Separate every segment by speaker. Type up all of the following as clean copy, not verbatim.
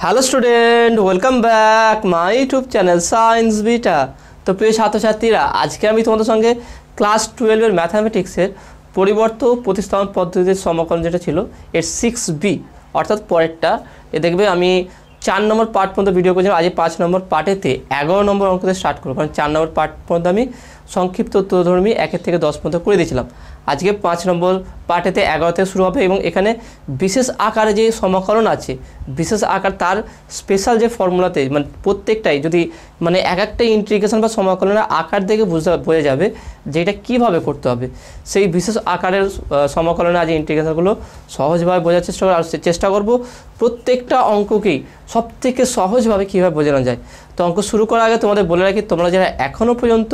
Speaker 1: Hello student, welcome back my YouTube channel science beta. তো প্রিয় ছাত্রছাত্রীরা, আজকে আমি তোমাদের সঙ্গে ক্লাস 12-এর ম্যাথামেটিক্সের পরিবর্ত প্রতিস্থাপন পদ্ধতির সমকলন যেটা ছিল এর 6B অর্থাৎ পরেরটা দেখবে আমি 4 নম্বর পার্ট পর্যন্ত ভিডিও করেছিলাম। আজ 5 নম্বর পার্টেতে 11 নম্বর অঙ্কতে স্টার্ট করবো, কারণ 4 নম্বর পার্ট পর্যন্ত আমি সংক্ষিপ্ত উত্তরধর্মী 1 থেকে 10 পর্যন্ত করে দিয়েছিলাম। আজকে 5 নম্বর পার্টেতে 11 থেকে শুরু হবে এবং এখানে বিশেষ আকারে যে সমকলন আছে, বিশেষ আকার তার স্পেশাল যে ফর্মুলাতে মানে প্রত্যেকটাই যদি মানে একটা ইন্টিগ্রেশন বা সমকলনের আকার দেখে বোঝা যাবে যে এটা কীভাবে করতে হবে। সেই বিশেষ আকারের সমকলনের আজ ইন্টিগ্রেশনগুলো সহজভাবে বোঝার চেষ্টা করব প্রত্যেকটা অঙ্ককেই সবথেকে সহজভাবে কীভাবে বোঝানো যায়। তো অঙ্ক শুরু করার আগে তোমাদের বলে রাখি, তোমরা যারা এখনও পর্যন্ত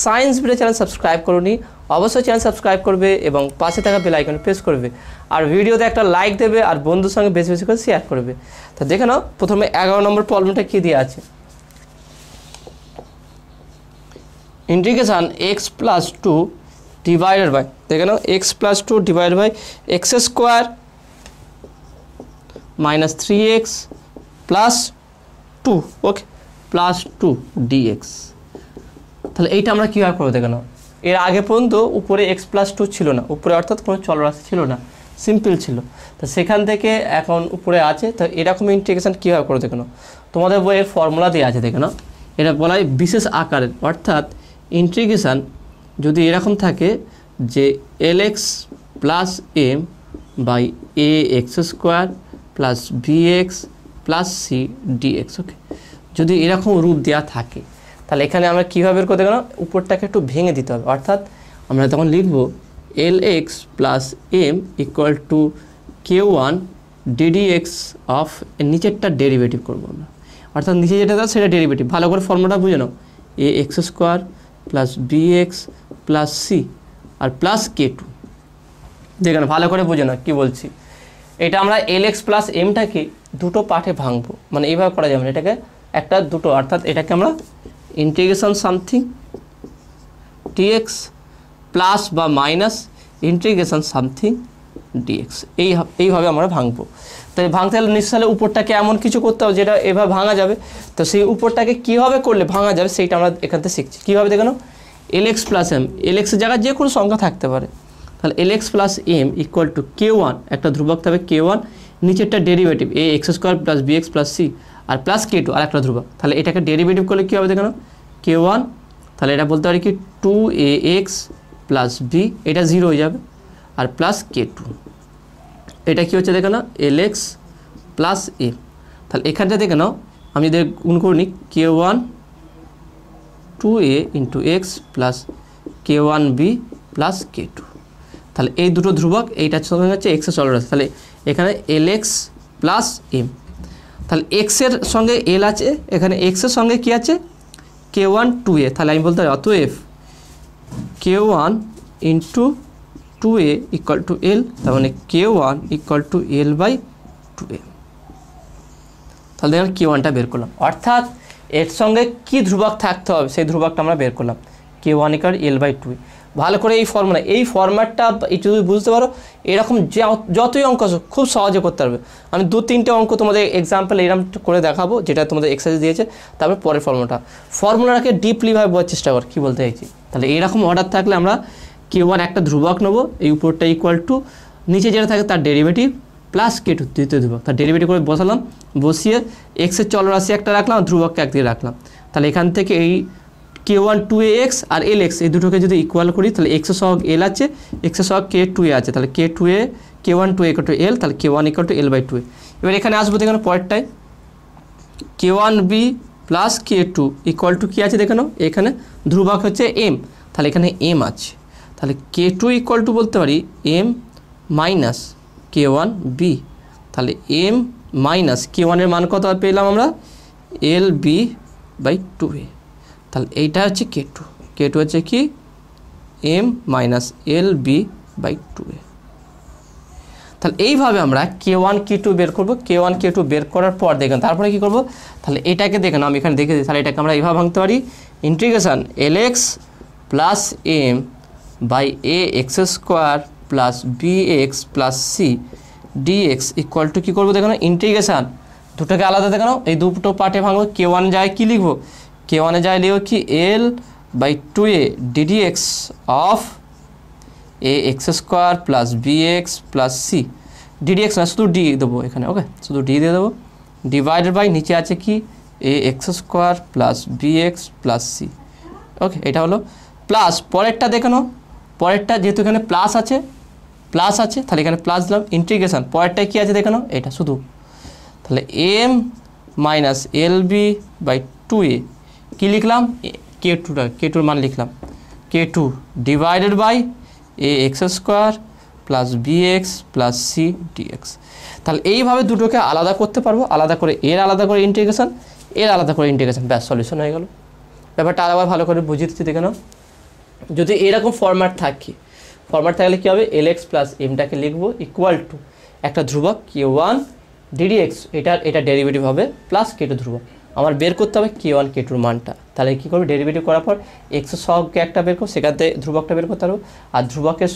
Speaker 1: সায়েন্স বিটা চ্যানেল সাবস্ক্রাইব করোনি অবশ্যই চ্যানেল সাবস্ক্রাইব করবে এবং পাশে থাকা বেল আইকনে প্রেস করবে, আর ভিডিওতে একটা লাইক দেবে আর বন্ধুর সঙ্গে বেশি বেশি করে শেয়ার করবে। তো দেখে নাও প্রথমে 11 নম্বর প্রবলেমটা কী দিয়ে আছে। ইন্টিগ্রেশন x+2 ডিভাইডেড বাই, দেখে নাও x+2 divided by x² minus 3x plus 2 okay plus 2 dx। তাহলে এইটা আমরা কীভাবে করবো দেখে নাও। এর আগে পর্যন্ত উপরে x+2 ছিল না, উপরে অর্থাৎ কোনো চলরাশি ছিল না, সিম্পল ছিল। তো সেখান থেকে এখন উপরে আছে। তো এরকম ইন্টিগ্রেশন কীভাবে করে দেখে নাও, তোমাদের বইয়ের ফর্মুলা দিয়ে আছে দেখে নাও। এটা বলা হয় বিশেষ আকারের, অর্থাৎ ইন্টিগ্রেশন যদি এরকম থাকে যে lx plus m by ax² plus bx plus c dx okay, যদি এরকম রূপ দেওয়া থাকে তাহলে এখানে আমরা কীভাবে বের করতে গেলাম, উপরটাকে একটু ভেঙে দিতে হবে। অর্থাৎ আমরা তখন লিখব lx plus m equal to k1 ddx of নিচেরটা ডেরিভেটিভ করবো আমরা, অর্থাৎ নিচে যেটা দেয় সেটা ডেরিভেটিভ। ভালো করে ফর্মুলাটা বুঝে নাও, ax² plus bx plus c আর প্লাস k2। দেখেন ভালো করে বুঝে নাও কী বলছি। এটা আমরা lx প্লাস mটাকে দুটো পার্টে ভাঙবো, মানে এইভাবে করা যাবে না, এটাকে একটা দুটো, অর্থাৎ এটাকে আমরা ইন্টিগ্রেশন সামথিং dx প্লাস বা মাইনাস ইন্টিগ্রেশন সামথিং dx এইভাবে আমরা ভাঙবো। তাই ভাঙতে হলে নিশ্চয়ই উপরটাকে এমন কিছু করতে হবে যেটা এভাবে ভাঙা যাবে। তো সেই উপরটাকে কীভাবে করলে ভাঙা যাবে সেইটা আমরা এখান থেকে শিখছি। কীভাবে দেখে নাও, lx প্লাস m, lx এর জায়গায় যে কোনো সংখ্যা থাকতে পারে, তাহলে lx plus m equal to k1, একটা ধ্রুবক থাকবে k1, নিচেরটা derivative ax² plus bx plus c আর প্লাস k2 আর একটা ধ্রুবক। তাহলে এটাকে ডেরিভেটিভ করলে কী হবে দেখে নাও, k1, তাহলে এটা বলতে পারি কি 2ax প্লাস b, এটা 0 হয়ে যাবে, আর প্লাস k2, এটা কী হচ্ছে দেখে নাও lx প্লাস m। তাহলে এখানটা দেখে নাও আমি যদি গুণ করে নিই k1 2a into x plus k1b plus k2, তাহলে এই দুটো ধ্রুবক, এইটার সঙ্গে হচ্ছে এক্সের চলরাশি, তাহলে এখানে lx প্লাস m। তাহলে এক্সের সঙ্গে এল আছে, এখানে এক্সের সঙ্গে কী আছে k1 2a, তাহলে আমি বলতে পারি অতএব k1 into 2a equal to l, তার মানে k1 equal to l by 2a। তাহলে দেখুন k1টা বের করলাম, অর্থাৎ এর সঙ্গে কি ধ্রুবক থাকতে হবে সেই ধ্রুবকটা আমরা বের করলাম, k1 equal l by 2a। ভালো করে এই ফর্মুলা, এই ফর্ম্যাটটা একটু যদি বুঝতে পারো এরকম যতই অঙ্ক আসো খুব সহজে করতে পারবে। আমি 2-3টে অঙ্ক তোমাদের এক্সাম্পল এরকম করে দেখাবো যেটা তোমাদের এক্সারসাইজ দিয়েছে, তারপর পরের ফর্মুলাটাকে ডিপলিভাবে বোঝার চেষ্টা কর কী বলতে চাইছি। তাহলে এইরকম অর্ডার থাকলে আমরা k1 একটা ধ্রুবক নেবো, এই উপরটা ইকুয়াল টু নিচে যেটা থাকে তার ডেরিভেটিভ প্লাস k2 দ্বিতীয় ধ্রুবক, তার ডেরিভেটিভ করে বসালাম, বসিয়ে এক্সের চলরাশি একটা রাখলাম, ধ্রুবককে একদিকে রাখলাম। তাহলে এখান থেকে এই k1 2ax আর lx এই দুটোকে যদি ইকুয়াল করি তাহলে এক্সের সহগ l আছে, এক্সের সহগ k2a আছে, তাহলে k1 2a equal to l, তাহলে k1 equal to l by 2a। এবার এখানে আসবো দেখুন পরেরটায় k1b plus k2 equal to কী আছে দেখে নাও, এখানে ধ্রুবক হচ্ছে m, তাহলে এখানে m আছে, তাহলে k2 ইকুয়াল টু বলতে পারি m মাইনাস k1b, তাহলে m মাইনাস k1 এর মান কত পেলাম আমরা lb বাই 2a। তাহলে এইটা হচ্ছে k2 হচ্ছে কি m minus lb by 2a। তাহলে এইভাবে আমরা k1 k2 বের করবো, k1 k2 বের করার পর দেখেন তারপরে কী করবো, তাহলে এটাকে দেখেন আমি এখানে দেখে দিই, তাহলে এটাকে আমরা এইভাবে ভাঙতে পারি integration lx plus m by ax² plus bx plus c dx equal to কী করবো দেখো না, ইন্টিগ্রেশান দুটোকে আলাদা দেখে নাও, এই দুটো পার্টে ভাঙবো। k1 যায় কি লিখবো, k1 এ যায় লিখবো কি l/2a ddx of ax square plus bx plus c, ddx না শুধু d দেবো এখানে, ওকে শুধু d দিয়ে দেবো, ডিভাইডেড বাই নিচে আছে কি ax square plus bx plus c, ওকে এটা হলো প্লাস। পরেরটা দেখে নাও, পরেরটা যেহেতু এখানে প্লাস আছে তাহলে এখানে প্লাস দিলাম, ইন্টিগ্রেশন পরেরটায় কী আছে দেখে নাও, এটা শুধু, তাহলে m মাইনাস lb/2a কী লিখলাম, k2 মান লিখলাম, k2 divided by ax square plus bx plus c dx। তাহলে এইভাবে দুটোকে আলাদা করতে পারবো, আলাদা করে এর আলাদা করে ইন্টিগ্রেশন, এর আলাদা করে ইন্টিগ্রেশন, ব্যাস সলিউশন হয়ে গেল। ব্যাপারটা আবার ভালো করে বুঝিয়ে দিচ্ছি দেখে নাও। যদি এরকম ফরম্যাট থাকে, ফরম্যাট থাকলে কী হবে, lx প্লাস mটাকে লিখবো ইকুয়াল টু একটা ধ্রুবক k1 ddx, এটা ডেরিভেটিভ হবে প্লাস k2 ধ্রুবক। আমার বের করতে হবে k1 k2 মানটা, তাহলে কী করবে, ডেরিভেটিভ করার পর x সহগকে একটা বের করো, সেখান থেকে ধ্রুবকটা বের করতে পারবো, আর ধ্রুবকের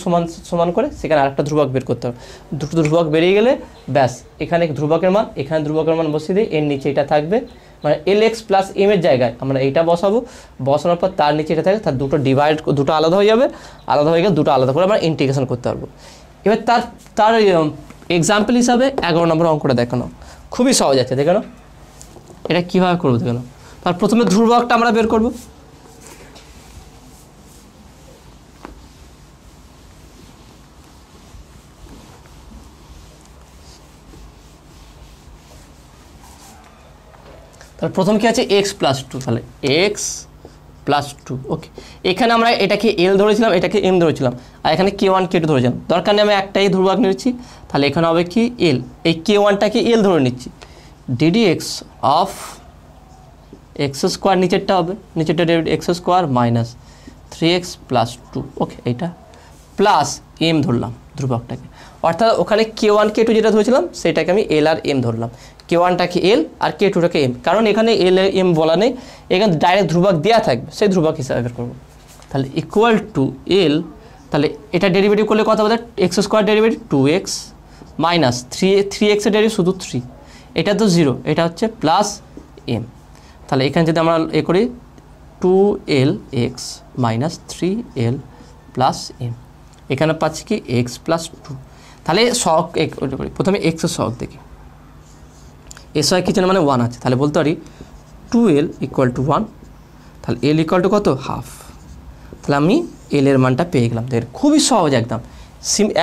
Speaker 1: সমান করে সেখানে আরেকটা ধ্রুবক বের করতে হবে। দুটো ধ্রুবক বেরিয়ে গেলে ব্যাস এখানে ধ্রুবকের মান, এখানে ধ্রুবকের মান বসিয়ে দিই, এর নিচে এটা থাকবে, মানে lx প্লাস m এর জায়গায় আমরা এইটা বসাবো, বসানোর পর তার নিচে এটা থাকে, তার দুটো আলাদা হয়ে যাবে, আলাদা হয়ে গেলে দুটো আলাদা করে আমরা ইন্টিগ্রেশন করতে পারবো। এবার তার এক্সাম্পল হিসাবে 11 নম্বর অঙ্কটা দেখানো, খুবই সহজ আছে দেখানো। এটা কীভাবে করবো দেখানো, তার প্রথমে ধ্রুবকটা আমরা বের করবো, তাহলে প্রথম কি আছে x+2, তাহলে x+2, ওকে এখানে আমরা এটাকে l ধরেছিলাম, এটাকে m ধরেছিলাম, আর এখানে k1 k2 ধরেছিলাম, দরকার নেই আমি একটাই ধ্রুবক নিচ্ছি, তাহলে এখানে হবে কি l, এই k1টাকে l ধরে নিচ্ছি, ddx অফ x স্কোয়ার, নিচেরটা হবে, নিচেরটা x square minus 3x plus 2, ওকে এইটা প্লাস m ধরলাম ধ্রুবকটাকে, অর্থাৎ ওখানে k1 k2 যেটা ধরেছিলাম সেটাকে আমি l আর m ধরলাম, k1টাকে l আর k2টাকে m, কারণ এখানে l m বলা নেই, এখানে ডাইরেক্ট ধ্রুবক দেওয়া থাকবে, সেই ধ্রুবক হিসাবে বের করবো। তাহলে ইকুয়াল টু l, তাহলে এটা ডেরিভেটিভ করলে কত হবে, x square derivative 2x minus 3x এর ডেরিভেটিভ শুধু 3, এটা তো 0, এটা হচ্ছে প্লাস m, তাহলে এখানে যদি আমরা করি 2lx minus 3l plus m, এখানে পাচ্ছি কি x+2, তাহলে সহগ প্রথমে x এর সহগ দেখি, এর সহগ কিছু না মানে 1 আছে, তাহলে বলতে পারি 2l ইকুয়াল টু 1, তাহলে l ইকুয়াল টু কত, হাফ, তাহলে আমি l এর মানটা পেয়ে গেলাম। দেখ খুবই সহজ একদম,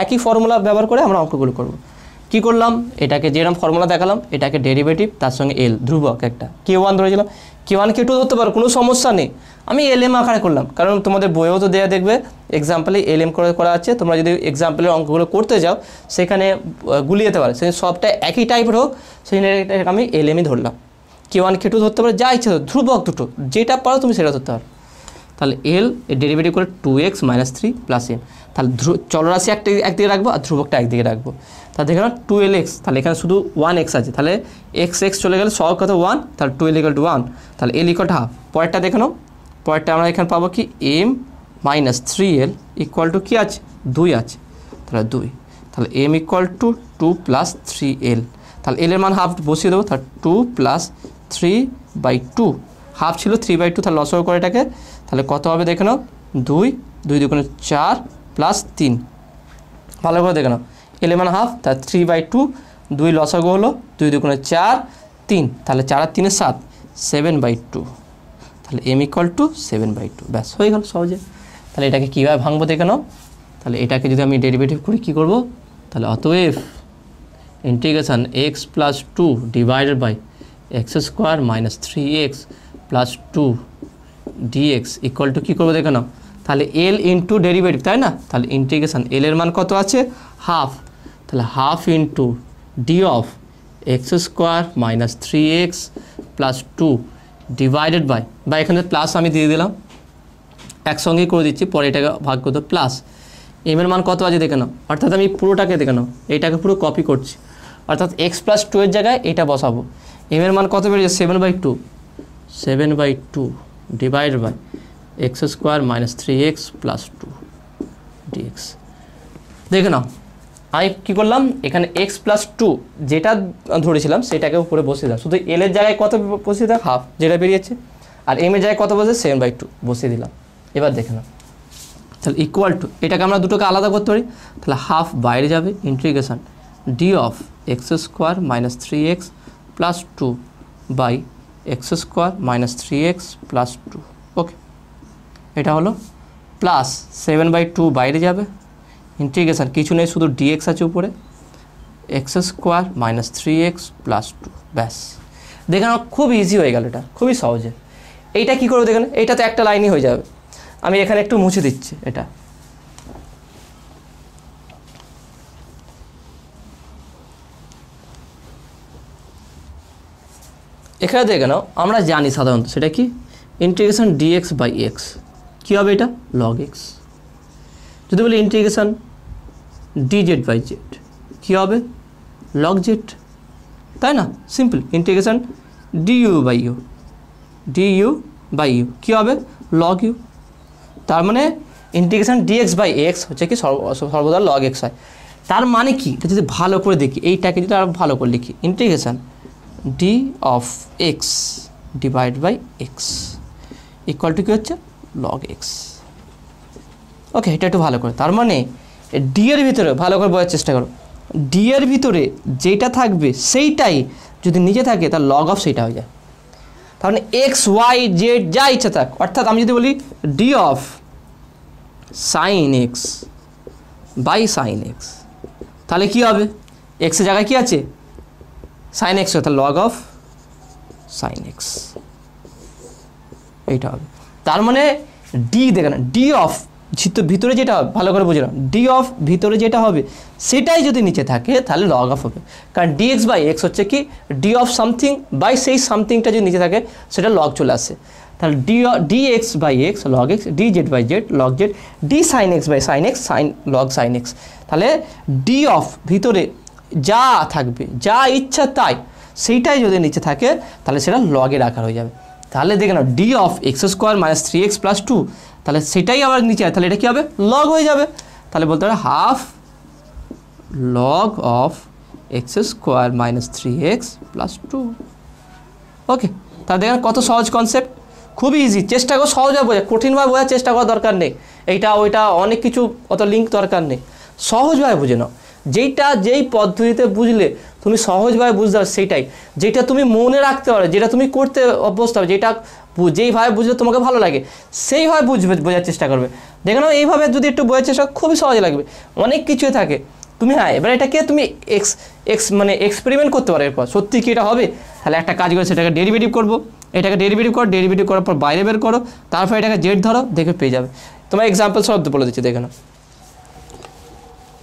Speaker 1: একই ফর্মুলা ব্যবহার করে আমরা অঙ্কগুলো করব। কি করলাম, এটাকে যেরকম ফর্মুলা দেখালাম, এটাকে ডেরিভেটিভ, তার সঙ্গে l ধ্রুবক একটা k1 ধরেছিলাম, k1 k2 ধরতে পারো, কোনো সমস্যা নেই, আমি lm আকারে করলাম, কারণ তোমাদের বইয়েও তো দেয়া দেখবে এক্সাম্পলে lm করে করা আছে, তোমরা যদি এক্সাম্পলের অঙ্কগুলো করতে যাও সেখানে গুলিয়ে যেতে পারে, সেই সবটা একই টাইপের হোক, সেই আমি lmই ধরলাম, k1 k2 ধরতে পারো, যা ইচ্ছে ধ্রুবক দুটো যেটা পারো তুমি সেটা ধরতে পারো। তাহলে l এর ডেরিভেটিভ করে 2x মাইনাস 3 প্লাস m, তাহলে চলরাশি একদিকে রাখবো আর ধ্রুবকটা একদিকে রাখবো, তাহলে দেখে নাও 12x, তাহলে এখানে শুধু 1x আছে, তাহলে x চলে গেলে সহগ কত 1, তাহলে 12 ইকুয়াল টু 1, তাহলে l ইকুয়াল টু হাফ। পরেরটা দেখে নাও, পরেরটা আমরা এখানে পাবো কি m minus 3l equal to কী আছে, 2 আছে, তাহলে 2, তাহলে m equal to 2 plus 3l, তাহলে l এর মান হাফ বসিয়ে দেবো, তাহলে 2 প্লাস 3/2, হাফ ছিল 3/2, তাহলে লসও করে এটাকে, তাহলে কত হবে দেখে নাও, 2 দুগুণে 4 প্লাস 3, ভালো করে দেখে নাও, l এর মান হাফ, তাহলে 3/2, 2 লসাগু হলো 2 দুগুণে 4 3, তাহলে 4 আর 3 7, 7/2, তাহলে m ইকুয়াল টু 7/2, ব্যাস হয়ে গেল সহজে। তাহলে এটাকে কীভাবে ভাঙবো দেখে নাও, তাহলে এটাকে যদি আমি ডেরিভেটিভ করি কী করবো, তাহলে অতএব integration x+2 divided by x square minus 3x plus 2 dx equal to কী করবো দেখে নাও, তাহলে l ইন্টু ডেরিভেটিভ, তাই না, তাহলে ইন্টিগ্রেশান l এর মান কত আছে, হাফ, তাহলে half into D of X square minus 3x plus 2 divided by, বা এখানে প্লাস আমি দিয়ে দিলাম, একসঙ্গেই করে দিচ্ছি, পরে এটাকে ভাগ করতে প্লাস m এর মান কত আছে দেখে নাও, অর্থাৎ আমি পুরোটাকে দেখে নাও, এইটাকে পুরো কপি করছি, অর্থাৎ x+2 এর জায়গায় এটা বসাবো, m এর মান কত বেরিয়েছে 7/2 divided by x square minus 3x plus 2 dx। দেখে নাও আমি কী করলাম এখানে x+2 যেটা ধরেছিলাম সেটাকে উপরে বসিয়ে দিলাম, শুধু l এর জায়গায় কত বসিয়ে দিলাম হাফ যেটা বেরিয়েছে, আর m এর জায়গায় কত বসে 7/2 বসিয়ে দিলাম। এবার দেখে নাও তাহলে ইকুয়াল টু এটাকে আমরা দুটোকে আলাদা করতে পারি, তাহলে হাফ বাইরে যাবে integration d of x² - 3x + 2 by x² - 3x + 2। Okay, এটা হলো প্লাস 7/2 বাইরে যাবে ইন্টিগ্রেশন কিছু নেই শুধু dx আছে উপরে x² - 3x + 2। ব্যাস দেখে নাও খুব ইজি হয়ে গেল, এটা খুবই সহজে। এইটা কী করবো দেখেন, এইটা তো একটা লাইনই হয়ে যাবে। আমি এখানে একটু মুছে দিচ্ছি এটা, এখানে দেখে নাও আমরা জানি সাধারণত সেটা কি ইন্টিগ্রেশন dx/x কী হবে, এটা log x। যদি বলি ইন্টিগ্রেশন dz/z কী হবে log z, তাই না? সিম্পল। ইন্টিগ্রেশন du/u কী হবে log u। তার মানে ইন্টিগ্রেশন dx/x হচ্ছে কি সর্বদা log x হয়। তার মানে কি, এটা যদি ভালো করে দেখি, এইটাকে যদি আরও ভালো করে লিখি, integration d of x / x equal to কী হচ্ছে log x। ওকে, এটা একটু ভালো করে, তার মানে d এর ভিতরে ভালো করে বোঝার চেষ্টা করো, d এর ভিতরে যেটা থাকবে সেইটাই যদি নিচে থাকে তার log অফ সেইটা হয়ে যায়। তার মানে x y z যা ইচ্ছা থাক, অর্থাৎ আমি যদি বলি d of sin x by sin x, তাহলে কী হবে x এর জায়গায় কী আছে sin x, অর্থাৎ log অফ sin x এইটা হবে। তার মানে d দেখেন d অফ ভিতরে যেটা হবে ভালো করে বুঝলাম, d অফ ভিতরে যেটা হবে সেটাই যদি নিচে থাকে তাহলে log অফ হবে, কারণ dx/x হচ্ছে কি d অফ সামথিং বাই সেই সামথিংটা যদি নিচে থাকে সেটা log চলে আসে। তাহলে dx/x log x, dz/z log z, d sin x/sin x log sin x। তাহলে d অফ ভিতরে যা থাকবে যা ইচ্ছা তাই সেইটাই যদি নিচে থাকে তাহলে সেটা লগের আকার হয়ে যাবে। তাহলে দেখে নাও d অফ x² - 3x + 2, তাহলে সেটাই আবার নিচে হয়, তাহলে এটা কী হবে লগ হয়ে যাবে। তাহলে বলতে পারে half log of x² - 3x + 2। ওকে, তাহলে দেখেন কত সহজ কনসেপ্ট, খুবই ইজি। চেষ্টা করো সহজভাবে বোঝা, কঠিনভাবে বোঝার চেষ্টা করার দরকার নেই, এইটা ওইটা অনেক কিছু অত লিঙ্ক দরকার নেই, সহজভাবে বুঝে নাও। যেই পদ্ধতিতে বুঝলে তুমি সহজভাবে বুঝতে পারো সেইটাই, যেটা তুমি মনে রাখতে পারো, যেটা তুমি করতে অভ্যস্ত হবে, যেইভাবে বুঝলে তোমাকে ভালো লাগে সেইভাবে বোঝার চেষ্টা করবে। দেখে নাও এইভাবে যদি একটু বোঝার চেষ্টা খুবই সহজ লাগবে, অনেক কিছুই থাকে। তুমি হ্যাঁ এবার এটাকে তুমি মানে এক্সপেরিমেন্ট করতে পারো, এরপর সত্যি কি এটা হবে, তাহলে একটা কাজ করে সেটাকে ডেরিভেটিভ করবো, এটাকে ডেরিভেটিভ করার পর বাইরে বের করো, তারপর এটাকে জেড ধরো, দেখে পেয়ে যাবে। তোমার এক্সাম্পল সব বলে দিচ্ছি, দেখে নাও।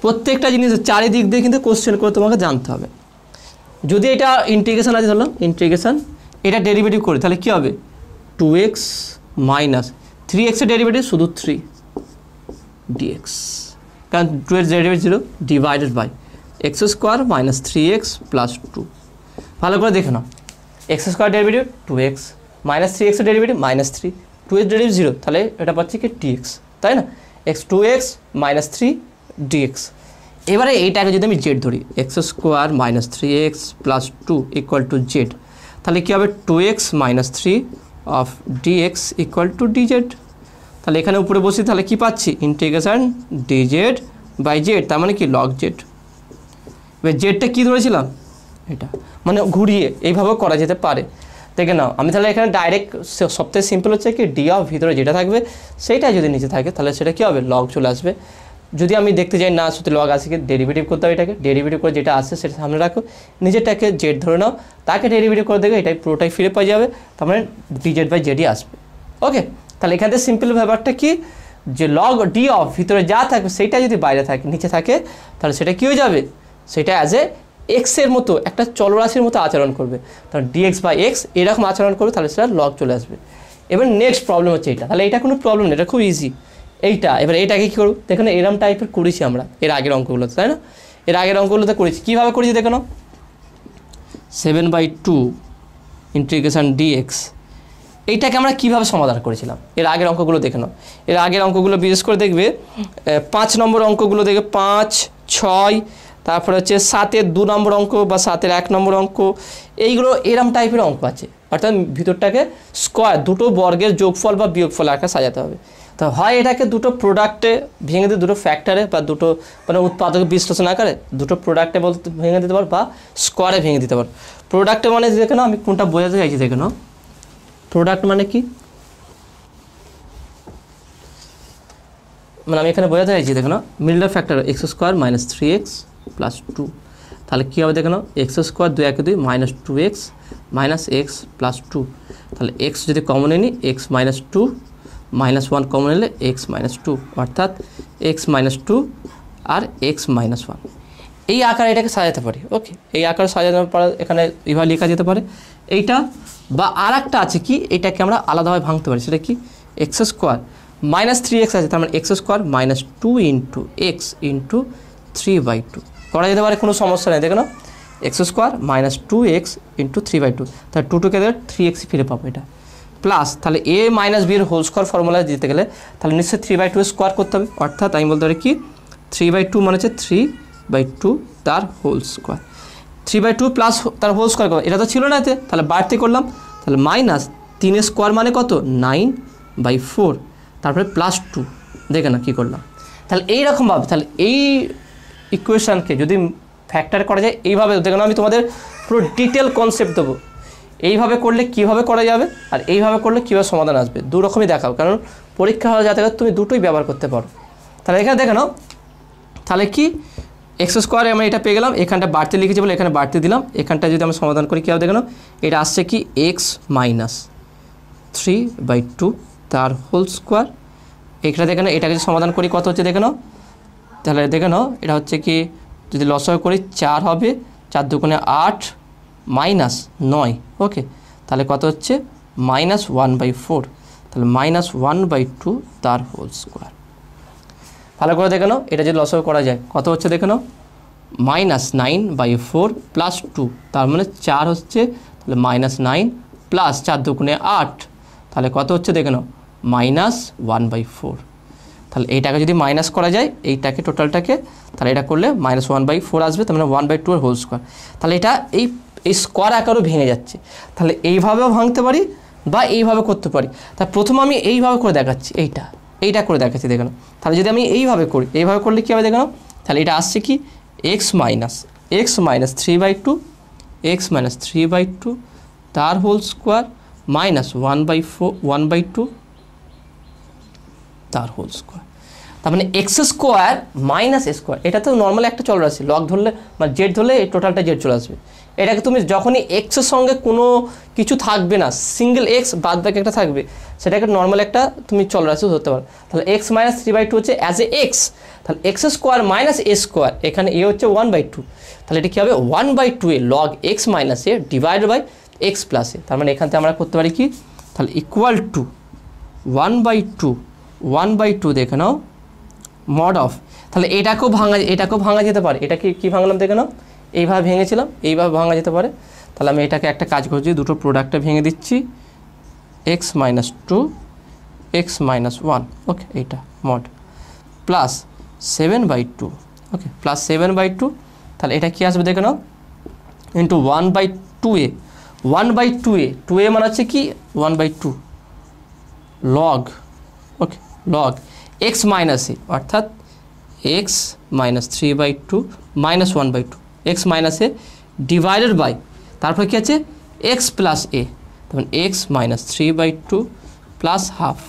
Speaker 1: প্রত্যেকটা জিনিস চারিদিক দিয়ে কিন্তু কোশ্চেন করে তোমাকে জানতে হবে। যদি এটা ইন্টিগ্রেশন আছে ধরলাম, ইন্টিগ্রেশন এটা ডেরিভেটিভ করি তাহলে কী হবে 2x - 3x এর ডেরিভেটিভ শুধু 3 dx, কারণ 2 এর derivative 0 divided by x² - 3x + 2। ভালো করে দেখে নাও, x² ডেরিভেটিভ 2x - 3x এর ডেরিভেটিভ -3, 2 এর ডেরিভেটিভ 0, তাহলে এটা পাচ্ছি কি dx, তাই না? 2x - 3 dx। এবারে এইটাকে যদি আমি জেড ধরি x² - 3x + 2 = z, তাহলে কী হবে 2x - 3 অফ dx = dz। তাহলে এখানে উপরে বসি, তাহলে কী পাচ্ছি ইন্টিগ্রেশন dz/z, তার মানে কি log z। এবার জেডটা কী ধরেছিলাম এটা, মানে ঘুরিয়ে এইভাবেও করা যেতে পারে। দেখে নাও আমি তাহলে এখানে ডাইরেক্ট সবথেকে সিম্পল হচ্ছে কি d অফ ভিতরে যেটা থাকবে সেইটা যদি নিচে থাকে তাহলে সেটা কী হবে log চলে আসবে। যদি আমি দেখতে যাই না সত্যি লগ আসে কি ডেরিভেটিভ করতে হবে, এটাকে ডেরিভেটিভ করে যেটা আসে সেটা সামনে রাখো, নিজেরটাকে জেড ধরে নাও, তাকে ডেরিভেটিভ করে দেখো, এটাই পুরোটাই ফিরে পাওয়া যাবে, তার মানে dz/zই আসবে। ওকে, তাহলে এখান থেকে সিম্পল ব্যাপারটা কি যে log d অফ ভিতরে যা থাকবে সেইটা যদি বাইরে থাকে নিচে থাকে তাহলে সেটা কী হয়ে যাবে, সেটা অ্যাজ এ এক্সের মতো একটা চলরাশির মতো আচরণ করবে, তাহলে dx/x এরকম আচরণ করবে, তাহলে সেটা লগ চলে আসবে। এবার নেক্সট প্রবলেম হচ্ছে এটা, তাহলে এটা কোনো প্রবলেম নেই, এটা খুব ইজি। এইটা এবার এইটাকে কী করবো দেখো, এরম টাইপের করেছি আমরা এর আগের অঙ্কগুলোতে, তাই না? এর আগের অঙ্কগুলোতে করেছি, কীভাবে করেছি দেখো, 7/2 ইন্টিগ্রেশন dx, এইটাকে আমরা কীভাবে সমাধান করেছিলাম এর আগের অঙ্কগুলো দেখে নাও। এর আগের অঙ্কগুলো বিশেষ করে দেখবে 5 নম্বর অঙ্কগুলো দেখবে 5, 6, তারপরে হচ্ছে 7-এর 2 নম্বর অঙ্ক বা 7-এর 1 নম্বর অঙ্ক, এইগুলো এরম টাইপের অঙ্ক আছে। অর্থাৎ ভিতরটাকে স্কোয়ার, দুটো বর্গের যোগফল বা বিয়োগফল আকারে সাজাতে হবে। তো হয় এটাকে দুটো প্রোডাক্টে ভেঙে দিয়ে, দুটো ফ্যাক্টরে বা দুটো মানে উৎপাদক বিশ্লেষণ আকারে দুটো প্রোডাক্টে বলতে ভেঙে দিতে পারো বা স্কোয়ারে ভেঙে দিতে পারো। প্রোডাক্টে মানে দেখে নাও, আমি কোনটা বোঝাতে চাইছি দেখে নাও। প্রোডাক্ট মানে কি, মানে আমি এখানে বোঝাতে চাইছি দেখে নাও, মিডল ফ্যাক্টর x² - 3x + 2, তাহলে কী হবে দেখে নাও, x² 2 × 2 - 2x - x + 2, তাহলে x যদি কমন নিই x - 2 -1 কমন নিলে x - 2, অর্থাৎ x - 2 আর x - 1, এই আকারে এটাকে সাজাতে পারি। ওকে, এই আকারে সাজানোর পর এখানে এভাবে লেখা যেতে পারে এইটা। বা আর একটা আছে কি, এটাকে আমরা আলাদাভাবে ভাঙতে পারি, সেটা কি x² - 3x আছে, তার মানে x² - 2 × x × 3/2 করা যেতে পারে, কোনো সমস্যা নেই। দেখো না, x² - 2x × 3/2, তাহলে 2 কে 3x ফিরে পাবো এটা, প্লাস তাহলে a - b এর হোল স্কোয়ার ফর্মুলা দিতে গেলে তাহলে নিশ্চয়ই 3/2 স্কোয়ার করতে হবে। অর্থাৎ আমি বলতে পারি কি 3/2 মানে হচ্ছে 3/2 তার হোল স্কোয়ার, 3/2 প্লাস তার হোল স্কোয়ার করবো, এটা তো ছিল না এতে, তাহলে বাড়তি করলাম, তাহলে -3 স্কোয়ার মানে কত 9/4, তারপরে +2, দেখে না কী করলাম। তাহলে এইরকমভাবে, তাহলে এই ইকুয়েশানকে যদি ফ্যাক্টর করা যায় এইভাবে, দেখুন আমি তোমাদের পুরো ডিটেল কনসেপ্ট দেবো, এইভাবে করলে কীভাবে করা যাবে আর এইভাবে করলে কীভাবে সমাধান আসবে, দু রকমই দেখাও, কারণ পরীক্ষা হলে যাতে তুমি দুটোই ব্যবহার করতে পারো। তাহলে এখানে দেখে নাও, তাহলে কি x² আমরা এটা পেয়ে গেলাম, এখানটা বাড়তি লিখেছি বলে এখানে বাড়তি দিলাম, এখানটা যদি আমরা সমাধান করি কী হবে দেখে নাও, এটা আসছে কি x - 3/2 তার হোল স্কোয়ার, এটা দেখে নাও, এটাকে যদি সমাধান করি কত হচ্ছে দেখে নাও, তাহলে দেখে নাও এটা হচ্ছে কি যদি লসাগু করি 4 হবে, 4 × 2 = 8 -9, ওকে, তাহলে কত হচ্ছে -1/4, তাহলে -1/2 তার হোল স্কোয়ার। ভালো করে দেখে নাও, এটা যদি লসাগু করা যায় কত হচ্ছে দেখে নাও, -9/4 + 2, তার মানে 4 হচ্ছে, তাহলে -9 প্লাস 4 × 2 = 8, তাহলে কত হচ্ছে দেখে নাও -1/4, তাহলে এইটাকে যদি মাইনাস করা যায় এইটাকে টোটালটাকে, তাহলে এটা করলে -1/4 আসবে, তার মানে 1/2 এর হোল স্কোয়ার। তাহলে এটা এই স্কোয়ার আকারও ভেঙে যাচ্ছে, তাহলে এইভাবেও ভাঙতে পারি বা এইভাবে করতে পারি। তা প্রথমে আমি এইভাবে করে দেখাচ্ছি, এইটা করে দেখাচ্ছি দেখে নাও। তাহলে যদি আমি এইভাবে করি, এইভাবে করলে কী হবে দেখে নাও, তাহলে এটা আসছে কি x - 3/2 তার হোল স্কোয়ার -1/2 তার হোল স্কোয়ার, তার মানে x² - a², এটা তো নর্মালি একটা চলরাশি, লগ ধরলে মানে জেড ধরলে এই টোটালটা জেড চলে আসবে। এটাকে তুমি যখনই এক্সের সঙ্গে কোনো কিছু থাকবে না, সিঙ্গেল এক্স বাদ বাকি একটা থাকবে, সেটাকে নর্মাল একটা তুমি চলরাশি ধরতে পারো। তাহলে x - 3/2 হচ্ছে অ্যাজ এ এক্স, তাহলে x² - a², এখানে a হচ্ছে 1/2, তাহলে এটা কী হবে 1/2 log x - a divided by x + a, তার মানে এখান থেকে আমরা করতে পারি কি, তাহলে ইকুয়াল টু 1/2 দেখে নাও মড অফ, তাহলে এটাকেও ভাঙা যেতে পারে, এটা কি ভাঙলাম দেখে নাও, এইভাবে ভেঙেছিলাম, এইভাবে ভাঙা যেতে পারে। তাহলে আমি এটাকে একটা কাজ করছি, দুটো প্রোডাক্টে ভেঙে দিচ্ছি, x - 2 x - 1, ওকে, এইটা মড প্লাস 7/2, ওকে, প্লাস 7/2, তাহলে এটা কি আসবে দেখে নাও ইন্টু 1/2a 2a মানে হচ্ছে কি 1/2 log, okay, log x - a, অর্থাৎ x - 3/2 -1/2 x - a divided by, তারপরে কি আছে x + a, তখন x - 3/2 প্লাস হাফ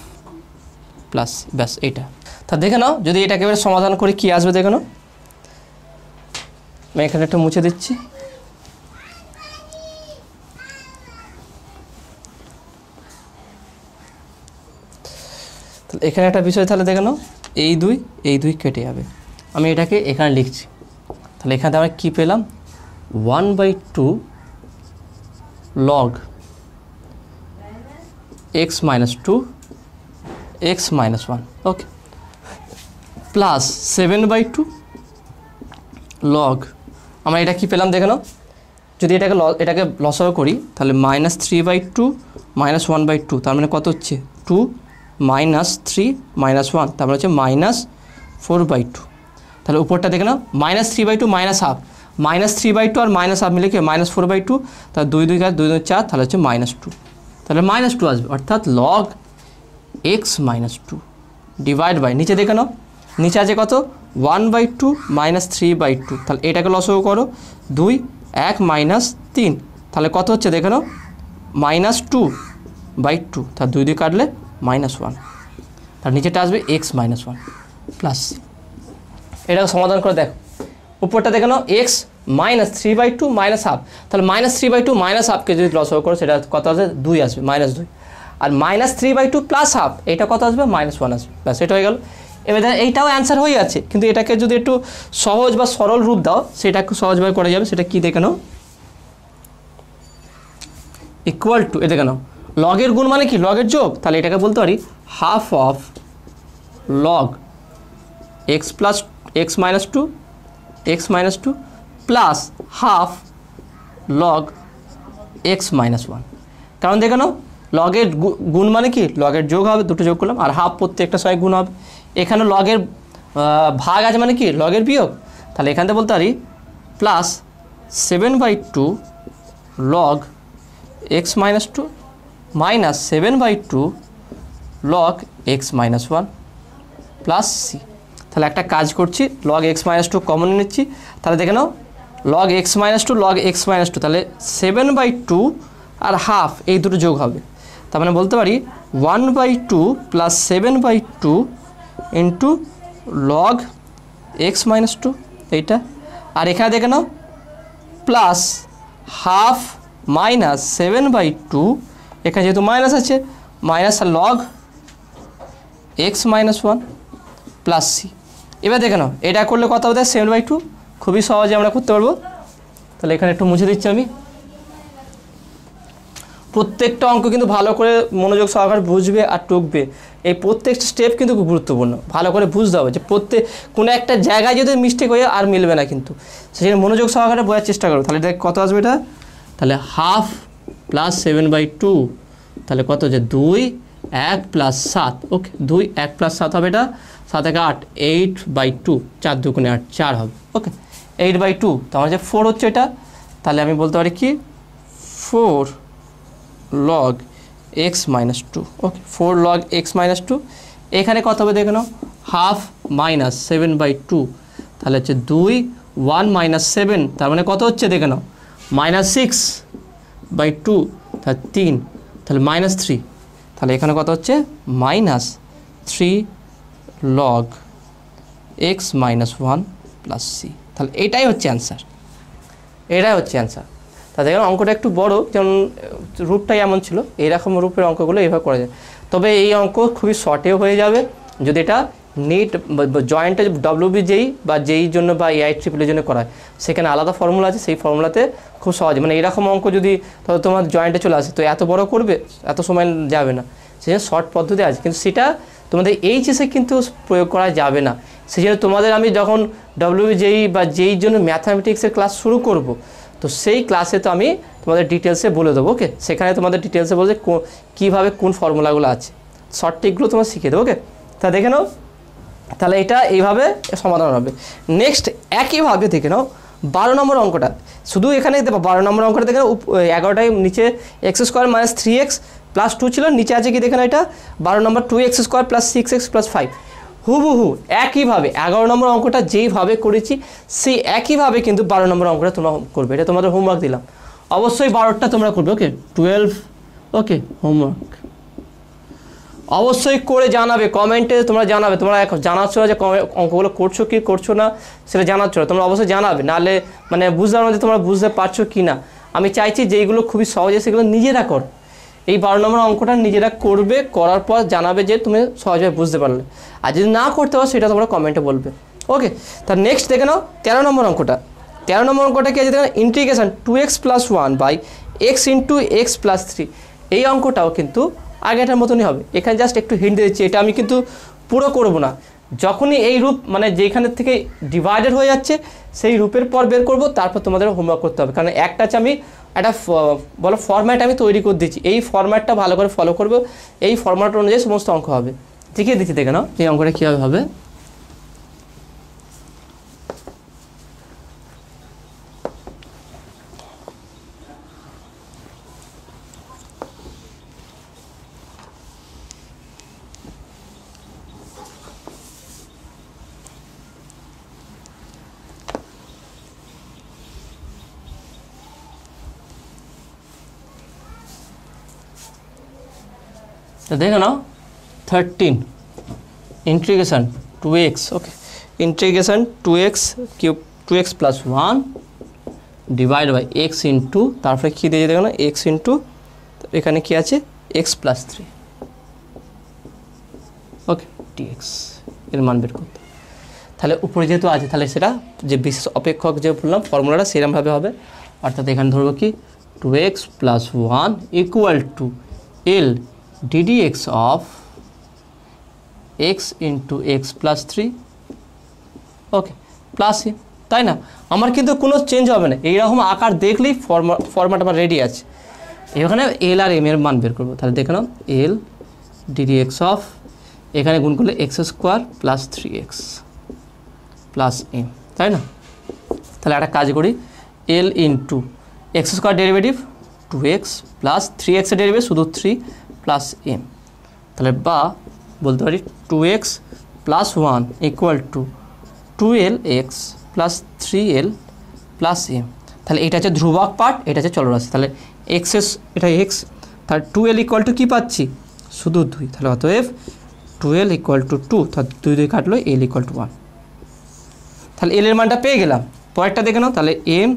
Speaker 1: প্লাস, ব্যাস এটা। তা দেখে নাও যদি এটাকে এবারে সমাধান করি কি আসবে দেখে নাও, আমি এখানে একটা মুছে দিচ্ছি, তাহলে এখানে একটা বিষয়, তাহলে দেখে নাও এই দুই কেটে যাবে, আমি এটাকে এখানে লিখছি, তাহলে এখানে আমরা কী পেলাম 1/2 log x - 2 x - 1, ওকে, প্লাস 7/2 log, আমরা এটা কি পেলাম দেখে নাও, যদি এটাকে লসাগু করি তাহলে -3/2 -1/2, তার মানে কত হচ্ছে 2 - 3 - 1, তার মানে হচ্ছে -4/2, তাহলে উপরটা দেখে নাও -3/2 -1/2 -3/2 আর -1/2 মিলে কি -4/2 তাহলে 2 2 2 2 4 তাহলে হচ্ছে -2 তাহলে -2 আসবে অর্থাৎ log x -2 ডিভাইড বাই নিচে দেখে নাও নিচে আছে কত 1/2 -3/2 তাহলে এটাকে লসাগু করো 2 1 -3 তাহলে কত হচ্ছে দেখে নাও -2/2 তাহলে 2 2 কাটলে -1 তার নিচেটা আসবে x -1 প্লাস এটাকে সমাধান করে দেখো উপরটা দেখে নাও x -3/2 -1/2 তাহলে -3/2 -1/2 কে যদি লসাগু করো সেটা কত আসবে 2 আসবে -2 আর -3/2 +1/2 এটা কত আসবে -1 আসবে ব্যাস এটা হয়ে গেল এবার এইটাও অ্যান্সার হয়ে যাচ্ছে কিন্তু এটাকে যদি একটু সহজ বা সরল রূপ দাও সেটা একটু সহজভাবে করা যাবে সেটা কি দেখে নাও ইকুয়াল টু এটা দেখে নাও লগের গুণ মানে কি লগের যোগ তাহলে এটাকে বলতে পারি half of log x -2 plus half log x -1 কারণ দেখে নাও লগের গুণ মানে কি লগের যোগ হবে দুটো যোগ করলাম আর হাফ প্রত্যেকটা সঙ্গে গুণ হবে এখানে লগের ভাগ আছে মানে কি লগের বিয়োগ তাহলে এখান থেকে বলতে পারি plus 7/2 log x -2 minus 7/2 log x -1 plus C তাহলে একটা কাজ করছি log x -2 কমন নিচ্ছি তাহলে দেখে নাও log x -2 log x -2 তাহলে 7/2 আর হাফ এই দুটো যোগ হবে তার মানে বলতে পারি 1/2 প্লাস 7/2 ইন্টু log x -2 এইটা আর এখানে দেখে নাও প্লাস হাফ মাইনাস 7/2 এখানে যেহেতু মাইনাস আছে minus log x -1 plus C এবার দেখে নাও এটা করলে কত হবে 7/2 খুবই সহজে আমরা করতে পারবো তাহলে এখানে একটু মুছে দিচ্ছি আমি প্রত্যেকটা অঙ্ক কিন্তু ভালো করে মনোযোগ সহকারে বুঝবে আর টুকবে এই প্রত্যেকটা স্টেপ কিন্তু খুব গুরুত্বপূর্ণ ভালো করে বুঝতে হবে যে প্রত্যেক কোনো একটা জায়গায় যদি মিস্টেক হয়ে আর মিলবে না কিন্তু সেই জন্য মনোযোগ সহকারে বোঝার চেষ্টা করো তাহলে এটা কত আসবে এটা তাহলে হাফ প্লাস 7/2 তাহলে কত হচ্ছে 2 1 প্লাস 7 ওকে 2 1 প্লাস 7 হবে এটা 7 1 8 8/2 4 2 8 4 হবে ওকে 8/2 তাহলে যে 4 হচ্ছে এটা তাহলে আমি বলতে পারি কি 4 log x -2 ওকে 4 log x -2 এখানে কত হবে দেখে নাও হাফ মাইনাস 7/2 তাহলে হচ্ছে 2 1 - 7 তার মানে কত হচ্ছে দেখে নাও -6/2 তাহলে 3 তাহলে -3 তাহলে এখানে কত হচ্ছে -3 log x -1 প্লাস সি তাহলে এটাই হচ্ছে অ্যান্সার তা দেখুন অঙ্কটা একটু বড় যেমন রূপটাই এমন ছিল এইরকম রূপের অঙ্কগুলো এইভাবে করা যায় তবে এই অঙ্ক খুবই শর্টেও হয়ে যাবে যদি এটা নিট জয়েন্টে WBJEE বা জেইর জন্য বা AIEEE জন্য করা হয় সেখানে আলাদা ফর্মুলা আছে সেই ফর্মুলাতে খুব সহজে মানে এরকম অঙ্ক যদি তোমার জয়েন্টে চলে আসে তো এত বড় করবে এত সময় যাবে না সেই জন্য শর্ট পদ্ধতি আছে কিন্তু সেটা তোমাদের এইচএসে কিন্তু প্রয়োগ করা যাবে না সেই জন্য তোমাদের আমি যখন WBJEE বা জেইর জন্য ম্যাথামেটিক্সের ক্লাস শুরু করব তো সেই ক্লাসে তো আমি তোমাদের ডিটেলসে বলে দেবো ওকে সেখানে তোমাদের ডিটেলসে বলছে কীভাবে কোন ফর্মুলাগুলো আছে শর্ট ট্রিকগুলো তোমার শিখিয়ে দেবো ওকে তা দেখে নাও তাহলে এটা এইভাবে সমাধান হবে নেক্সট একইভাবে দেখে নাও 12 নম্বর অঙ্কটা শুধু এখানে দেখো 12 নম্বর অঙ্কটা দেখে 11টায় নিচে x² - 3x + 2 ছিল নিচে আছে কি দেখে নাও এটা 12 নম্বর 2x² + 6x + 5 হুবহু একইভাবে 11 নম্বর অঙ্কটা যেইভাবে করেছি সেই একইভাবে কিন্তু 12 নম্বর অঙ্কটা তোমরা করবে এটা তোমাদের হোমওয়ার্ক দিলাম অবশ্যই 12টা তোমরা করবে ওকে 12 ওকে হোমওয়ার্ক অবশ্যই করে জানাবে কমেন্টে তোমরা জানাবে তোমরা জানাচ্ছ না যে অঙ্কগুলো করছো কি করছো না সেটা জানাচ্ছ না তোমরা অবশ্যই জানাবে নাহলে মানে বুঝতে পারবে যে তোমরা বুঝতে পারছো কি না আমি চাইছি যেইগুলো খুবই সহজে সেগুলো নিজেরা কর এই 12 নম্বর অঙ্কটা নিজেরা করবে করার পর জানাবে যে তুমি সহজভাবে বুঝতে পারলে আর যদি না করতে পারো সেটা তোমরা কমেন্টে বলবে ওকে তার নেক্সট দেখে নাও 13 নম্বর অঙ্কটা 13 নম্বর অঙ্কটা কি আছে দেখেন ইন্টিগ্রেশন 2x + 1 x * x + 3 এই অঙ্কটাও কিন্তু আগেটার মতনই হবে এখানে জাস্ট একটু হিন্ট দিচ্ছি এটা আমি কিন্তু পুরো করব না যখনই এই রূপ মানে যেখানে থেকে ডিভাইডেড হয়ে যাচ্ছে সেই রূপের পর বের করব তারপর তোমাদের হোমওয়ার্ক করতে হবে কারণ একটা আছে আমি একটা বলো ফরম্যাট আমি তৈরি করে দিচ্ছি এই ফরম্যাটটা ভালো করে ফলো করবো এই ফরম্যাট অনুযায়ী সমস্ত অঙ্ক হবে দেখিয়ে দিচ্ছি দেখে নাও এই অঙ্কটা কীভাবে হবে तो देखो ना 13 integration 2x, okay, integration 2x cube 2x plus 1 divide by x into তারপরে কি দিয়ে দেখো না x ইন্টু এখানে কি আছে x প্লাস 3, ওকে, dx এর মান বের করতে। তাহলে উপরে যেহেতু আছে তাহলে সেটা যে বিশেষ অপেক্ষক যে বললাম ফর্মুলাটা সেরকমভাবে হবে, অর্থাৎ এখানে ধরবো কি 2x plus 1 equal to L ddx of x into x plus 3, okay, plus a, তাই না? আমার কিন্তু কোনো চেঞ্জ হবে না, এইরকম আকার দেখলেই ফর্ম্যাট আমার রেডি আছে। এখানে এল আর এম এর মান বের করবো, তাহলে দেখে নাও এল ddx অফ এখানে গুণ করলে x square plus 3x plus m, তাই না? তাহলে একটা কাজ করি, L into x square derivative 2x plus 3x এর ডেরিভেটিভ শুধু 3 প্লাস এম, তাহলে বা বলতে পারি 2x plus 1 equal to 2lx plus 3l plus M. তাহলে এটা হচ্ছে ধ্রুবক পার্ট, এটা হচ্ছে চলরাশি, তাহলে x এটা x, তাহলে 2l ইকুয়াল টু কী পাচ্ছি শুধু 2, তাহলে অতএব 2l ইকুয়াল টু 2, তাহলে 2 কাটলো l ইকুয়াল টু 1, তাহলে l এর মানটা পেয়ে গেলাম। পরেরটা দেখে নাও, তাহলে m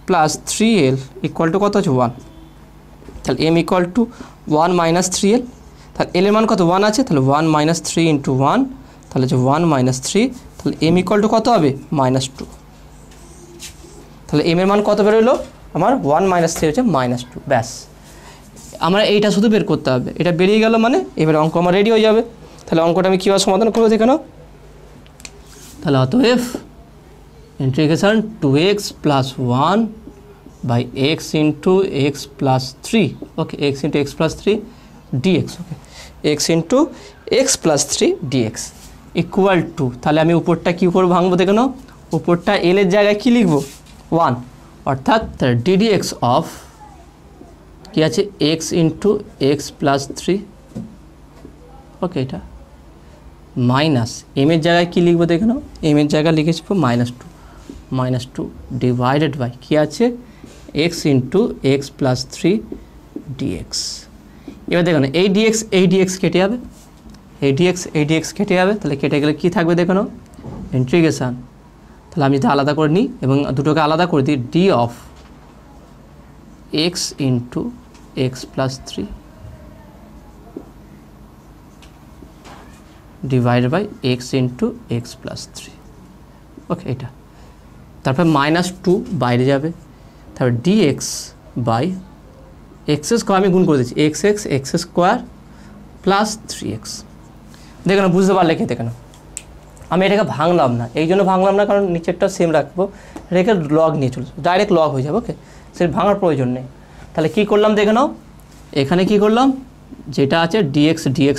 Speaker 1: plus 3l equal two কত আছে 1, তাহলে m equal to 1 minus 3l, তাহলে l এর মান কত 1 আছে, তাহলে 1 মাইনাস 3 ইন্টু 1, তাহলে যে 1 মাইনাস 3, তাহলে m ইকুয়াল টু কত হবে -2, তাহলে m এর মান কত বেরোলো আমার 1 মাইনাস 3 হচ্ছে -2, ব্যাস। আমরা এইটা শুধু বের করতে হবে, এটা বেরিয়ে গেল মানে এবারে অঙ্ক আমার রেডি হয়ে যাবে। তাহলে অঙ্কটা আমি কীভাবে সমাধান করবো দেখে নাও, তাহলে অতএব integration 2x plus 1 by x into x plus 3, okay, x into x plus 3 dx, okay, x into x plus 3 dx equal to, তাহলে আমি উপরটা কী করে ভাঙবো দেখে নাও, উপরটা l এর জায়গায় কী লিখবো 1, অর্থাৎ ddx অফ কী আছে x into x plus 3, okay, এটা মাইনাস m এর জায়গায় কী লিখবো দেখে নাও, m এর জায়গায় লিখেছি -2 ডিভাইডেড বাই কী আছে x into x plus 3 dx। এবার দেখো না এই dx কেটে যাবে, এই dx কেটে যাবে, তাহলে কেটে গেলে কী থাকবে দেখো না ইন্টিগ্রেশন, তাহলে আমি যদি আলাদা করে নিই এবং দুটোকে আলাদা করে দিই d of x into x plus 3 divided by x into x plus 3, okay, এটা তারপর -2 বাইরে যাবে, তারপর dx বাই এক্স স্কোয়ার আমি গুণ করে দিচ্ছি এক্স স্কোয়ার প্লাস 3x। দেখো না বুঝতে পারলে কি, দেখো না আমি এটাকে ভাঙলাম না, এই জন্য ভাঙলাম না কারণ নিচেরটা সেম রাখবো, রেখে লগ নিয়ে চলে ডাইরেক্ট লগ হয়ে যাবে, ওকে, সে ভাঙার প্রয়োজন নেই। তাহলে কি করলাম দেখে নাও, এখানে কি করলাম যেটা আছে dx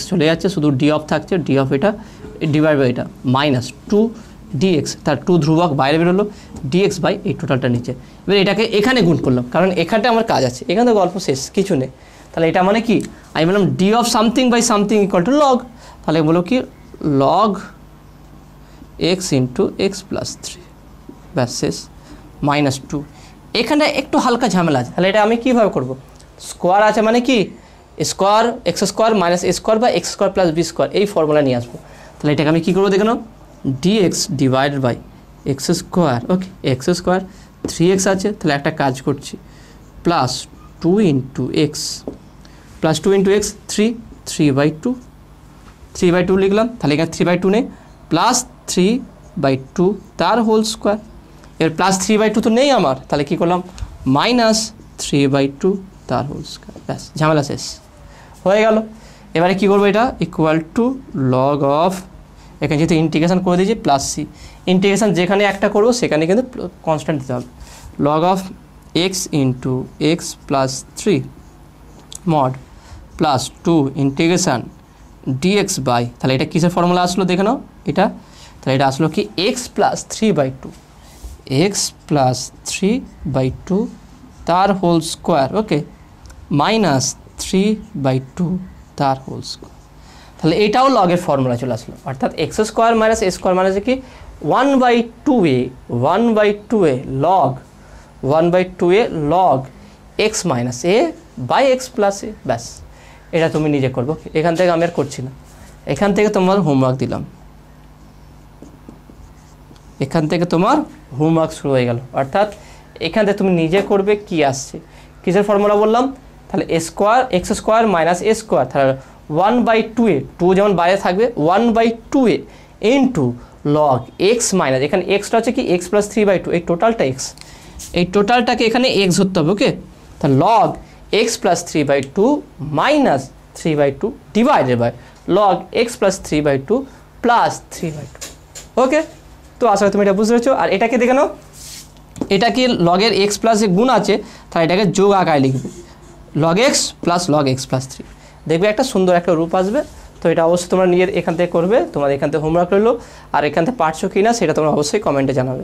Speaker 1: চলে যাচ্ছে, শুধু d অফ থাকছে, d অফ এটা ডিভাইড বাই এটা -2 dx, তার 2 ধ্রুবক বাইরে বেরোলো, dx বাই এই টোটালটা নিচে। এবার এটাকে এখানে গুণ করলাম কারণ এখানটা আমার কাজ আছে, এখানে তো গল্প শেষ কিছু নেই। তাহলে এটা মানে কি আমি বললাম d of something by something equal to log, তাহলে বলো কি log x into x plus 3, ব্যাস শেষ, -2। এখানে একটু হালকা ঝামেলা আছে, তাহলে এটা আমি কীভাবে করবো, স্কোয়ার আছে মানে কি স্কোয়ার এক্স স্কোয়ার মাইনাস এ স্কোয়ার বা X square plus B square, এই ফর্মুলা নিয়ে আসবো। তাহলে এটাকে আমি কী করবো দেখে নাও dx divided by x square, okay, x square 3x আছে, তাহলে একটা কাজ করছি plus 2 into x plus 2 into X 3/2 লিখলাম, তাহলে এখানে 3/2 নেই, প্লাস 3/2 তার হোল স্কোয়ার, এবার প্লাস 3/2 তো নেই আমার, তাহলে কী করলাম -3/2 তার হোল স্কোয়ার, ব্যাস ঝামেলা শেষ হয়ে গেল। এবারে কী করবো, এটা ইকুয়াল টু লগ অফ, এখানে যেহেতু ইন্টিগ্রেশন করে দিয়েছি প্লাস সি, ইন্টিগ্রেশন যেখানে একটা করবো সেখানে কিন্তু কনস্ট্যান্ট দিতে হবে, log of X into x plus 3 mod plus 2 integration dx by, তাহলে এটা কিসের ফর্মুলা আসলো দেখে নাও এটা, তাহলে এটা আসলো কি x প্লাস 3/2 তার হোল স্কোয়ার, ওকে, -3/2 তার হোল স্কোয়ার। তাহলে এটাও লগের ফর্মুলা চলে আসলো, অর্থাৎ এক্স স্কোয়ার মাইনাস এ স্কোয়ার মানে কি 1/2a log x minus A by x plus a, ব্যাস এটা তুমি নিজে করবো, এখান থেকে আমি আর করছি না, এখান থেকে তোমার হোমওয়ার্ক দিলাম, এখান থেকে তোমার হোমওয়ার্ক শুরু হয়ে গেল। অর্থাৎ এখান থেকে তুমি নিজে করবে কি আসছে, কিসের ফর্মুলা বললাম, তাহলে এ স্কোয়ার এক্স স্কোয়ার মাইনাস এ স্কোয়ার, তাহলে 1/2 টু যেমন বাইরে থাকবে 1/2 ইন্টু লগ এক্স মাইনাস, এখানে এক্সটা হচ্ছে কি এক্স প্লাস 3/2, এই টোটালটা এক্স, এই টোটালটাকে এখানে এক্স ধরতে হবে। ওকে, তাহলে log X plus 3/2 minus 3/2 divided by log X plus 3/2 plus 3/2। Okay, তো আসলে তুমি এটা বুঝতে পেরেছো। আর এটাকে দেখে নাও, এটা কি লগের এক্স প্লাস যে গুণ আছে, তাহলে এটাকে যোগ আকারে লিখবে, log X plus log X plus 3, দেখবে একটা সুন্দর একটা রূপ আসবে। তো এটা অবশ্যই তোমরা নিজের এখান থেকে করবে, তোমাদের এখান থেকে হোমওয়ার্ক রইলো। আর এখান থেকে পারছো কি না সেটা তোমরা অবশ্যই কমেন্টে জানাবে।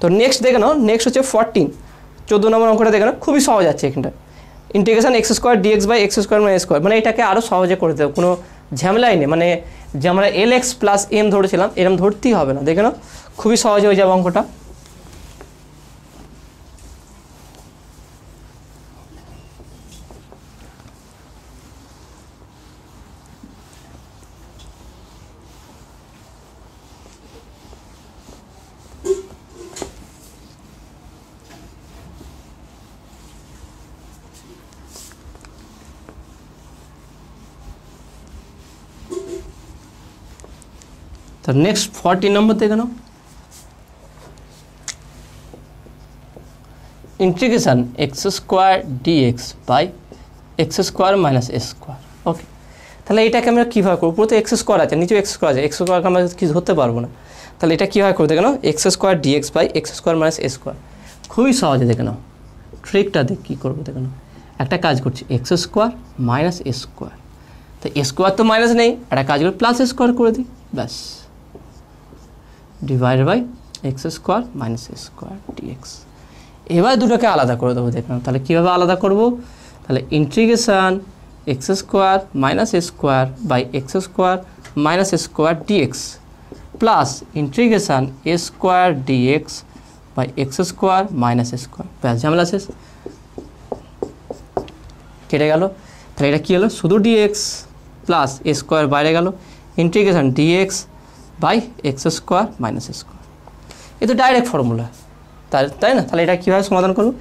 Speaker 1: তো নেক্সট দেখে নাও, নেক্সট হচ্ছে 14 নম্বর অঙ্কটা দেখে নাও, খুবই সহজ আছে এখানটা, integration x square dx by x square minus square, মানে এটাকে আরও সহজে করে দেবো, কোনো ঝামেলাই নেই, মানে যে আমরা এল এক্স প্লাস এম ধরেছিলাম এরকম ধরতেই হবে না, দেখে নাও খুবই সহজে হয়ে যাবে অঙ্কটা। তো নেক্সট 14 নম্বর দেখে নাও, integration x square dx by x square minus A square. Okay, তাহলে এটাকে আমরা কীভাবে করবো, পুরো তো এক্স স্কোয়ার আছে, নিচেও এক্স স্কোয়ার আছে, এক্স স্কোয়ারকে আমরা কিছু ধরতে পারবো না, তাহলে এটা কীভাবে করে দেখে নাও, x square dx by x square minus A square, খুবই সহজে দেখে নাও, ট্রিকটা দেখ কী করবো দেখে নাও। একটা কাজ করছি, এক্স স্কোয়ার মাইনাস এ স্কোয়ার, তো এ স্কোয়ার তো মাইনাস নেই, একটা কাজ করে প্লাস এ স্কোয়ার করে দিই, ব্যাস, divided by x square minus A square D X. এবার দুটোকে আলাদা করে দেবো দেখলাম, তাহলে কীভাবে আলাদা করব, তাহলে integration x square minus A square by x square minus A square D X plus integration A square dx by x square minus A square, ব্যাস ঝামেলা শেষ, কেটে গেল। তাহলে এটা কী হলো, শুধু ডিএক্স প্লাস এ স্কোয়ার বাইরে গেল, integration dx by x square minus square, a তো ডাইরেক্ট ফর্মুলা, তাই না। তাহলে এটা কীভাবে সমাধান করবো,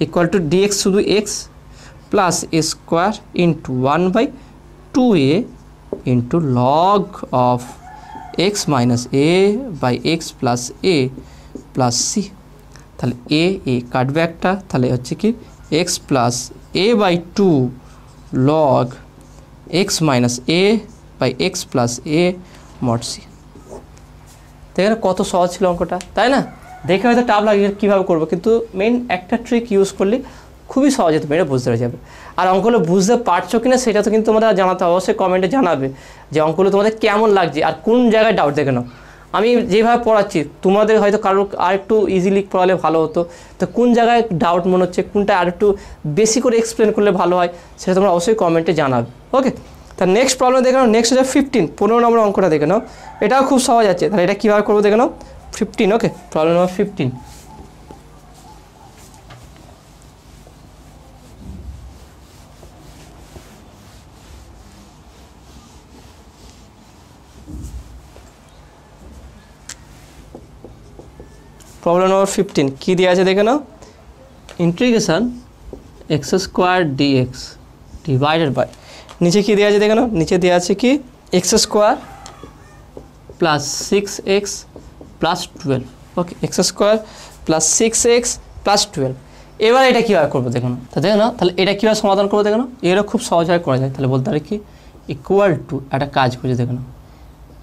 Speaker 1: ইকুয়াল টু ডিএক্স শুধু X plus A square into 1/2a into log of X minus A by x plus A plus C, তাহলে এ কাটবে একটা, তাহলে হচ্ছে কি X plus A by 2 log X minus A by x plus A mod C. দেখেন কত সহজ ছিল অঙ্কটা, তাই না। দেখে হয়তো টাফ লাগে কীভাবে করবো, কিন্তু মেন একটা ট্রিক ইউজ করলে খুবই সহজে তুমি এটা বুঝতে পেরে যাবে। আর অঙ্কগুলো বুঝতে পারছো কিনা সেটা তো কিন্তু তোমাদের জানাতে অবশ্যই কমেন্টে জানাবে যে অঙ্কগুলো তোমাদের কেমন লাগছে আর কোন জায়গায় ডাউট দেখে নাও। আমি যেভাবে পড়াচ্ছি তোমাদের হয়তো কারোর আর একটু ইজিলি পড়ালে ভালো হতো, তো কোন জায়গায় ডাউট মনে হচ্ছে, কোনটা আর একটু বেশি করে এক্সপ্লেন করলে ভালো হয় সেটা তোমরা অবশ্যই কমেন্টে জানাবে। ওকে, তা নেক্সট প্রবলেম দেখে নাও, নেক্সট হচ্ছে 15 নম্বর অঙ্কটা দেখে নাও, এটাও খুব সহজ আছে। তাহলে এটা কীভাবে করবো দেখে নাও, 15। ওকে, প্রবলেম নম্বর 15, প্রবলেম নম্বর 15 কী দেওয়া আছে দেখে নাও, integration x square dx divided by, নিচে কী দেওয়া আছে দেখে নাও, নিচে দেওয়া আছে কি x square plus 6x plus 12। Okay, x square plus 6x plus 12। এবার এটা কীভাবে করবো দেখো না, তা দেখো না, তাহলে এটা কীভাবে সমাধান করবো দেখো না, এরও খুব সহজভাবে করা যায়। তাহলে বলতে পারি কি ইকুয়াল টু, একটা কাজ করছে দেখো না,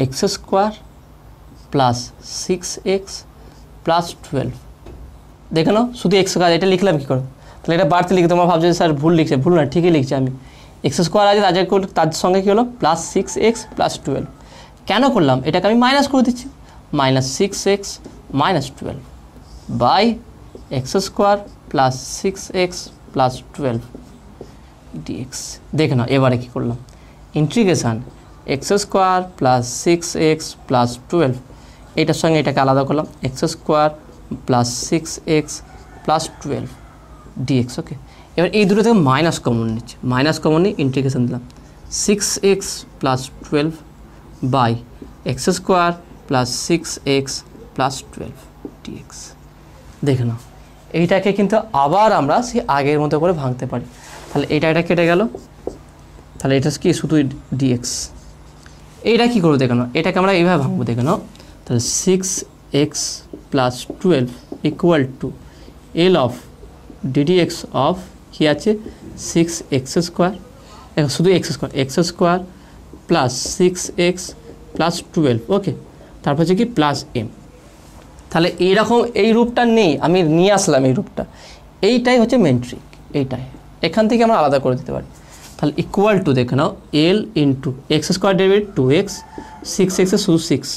Speaker 1: x square plus 6x plus 12, দেখে নাও শুধু এক্স স্কোয়ার, এটা লিখলাম কী করো, তাহলে এটা বাড়তে লিখে তোমরা ভাবছো স্যার ভুল লিখছে, ভুল না, ঠিকই লিখছি আমি, এক্স স্কোয়ার আছে তার সঙ্গে কী হলো প্লাস 6x প্লাস 12, কেন করলাম এটাকে আমি মাইনাস করে দিচ্ছি, minus 6x minus 12 by x square plus 6x plus 12 dx. দেখে নাও এবারে কী করলাম, integration x square plus 6x plus 12, এইটার সঙ্গে এটাকে আলাদা করলাম, x square plus 6x plus 12 dx. Okay, এবার এই দুটো থেকে মাইনাস কমন নিচ্ছে, মাইনাস কমন নিয়ে ইন্টিগ্রেশন দিলাম, 6x plus 12 by x square plus 6x plus 12 dx। দেখে নাও এইটাকে কিন্তু আবার আমরা সেই আগের মতো করে ভাঙতে পারি। তাহলে এটা কেটে গেল, তাহলে এটা কি শুধু dx। এইটা কী করবো দেখে নাও, এটাকে আমরা এইভাবে ভাঙবো দেখে নাও। তাহলে 6x plus 12 equal to L of ddx of কী আছে 6x স্কোয়ার, শুধু x square plus 6x plus 12, okay. তারপর হচ্ছে কি প্লাস m। তাহলে এইরকম এই রূপটা নেই, আমি নিয়ে আসলাম এই রূপটা, এইটাই হচ্ছে মেন ট্রিক। এইটাই এখান থেকে আমরা আলাদা করে দিতে পারি। তাহলে ইকুয়াল টু দেখে নাও L into x square derivative 2x, 6x শুধু 6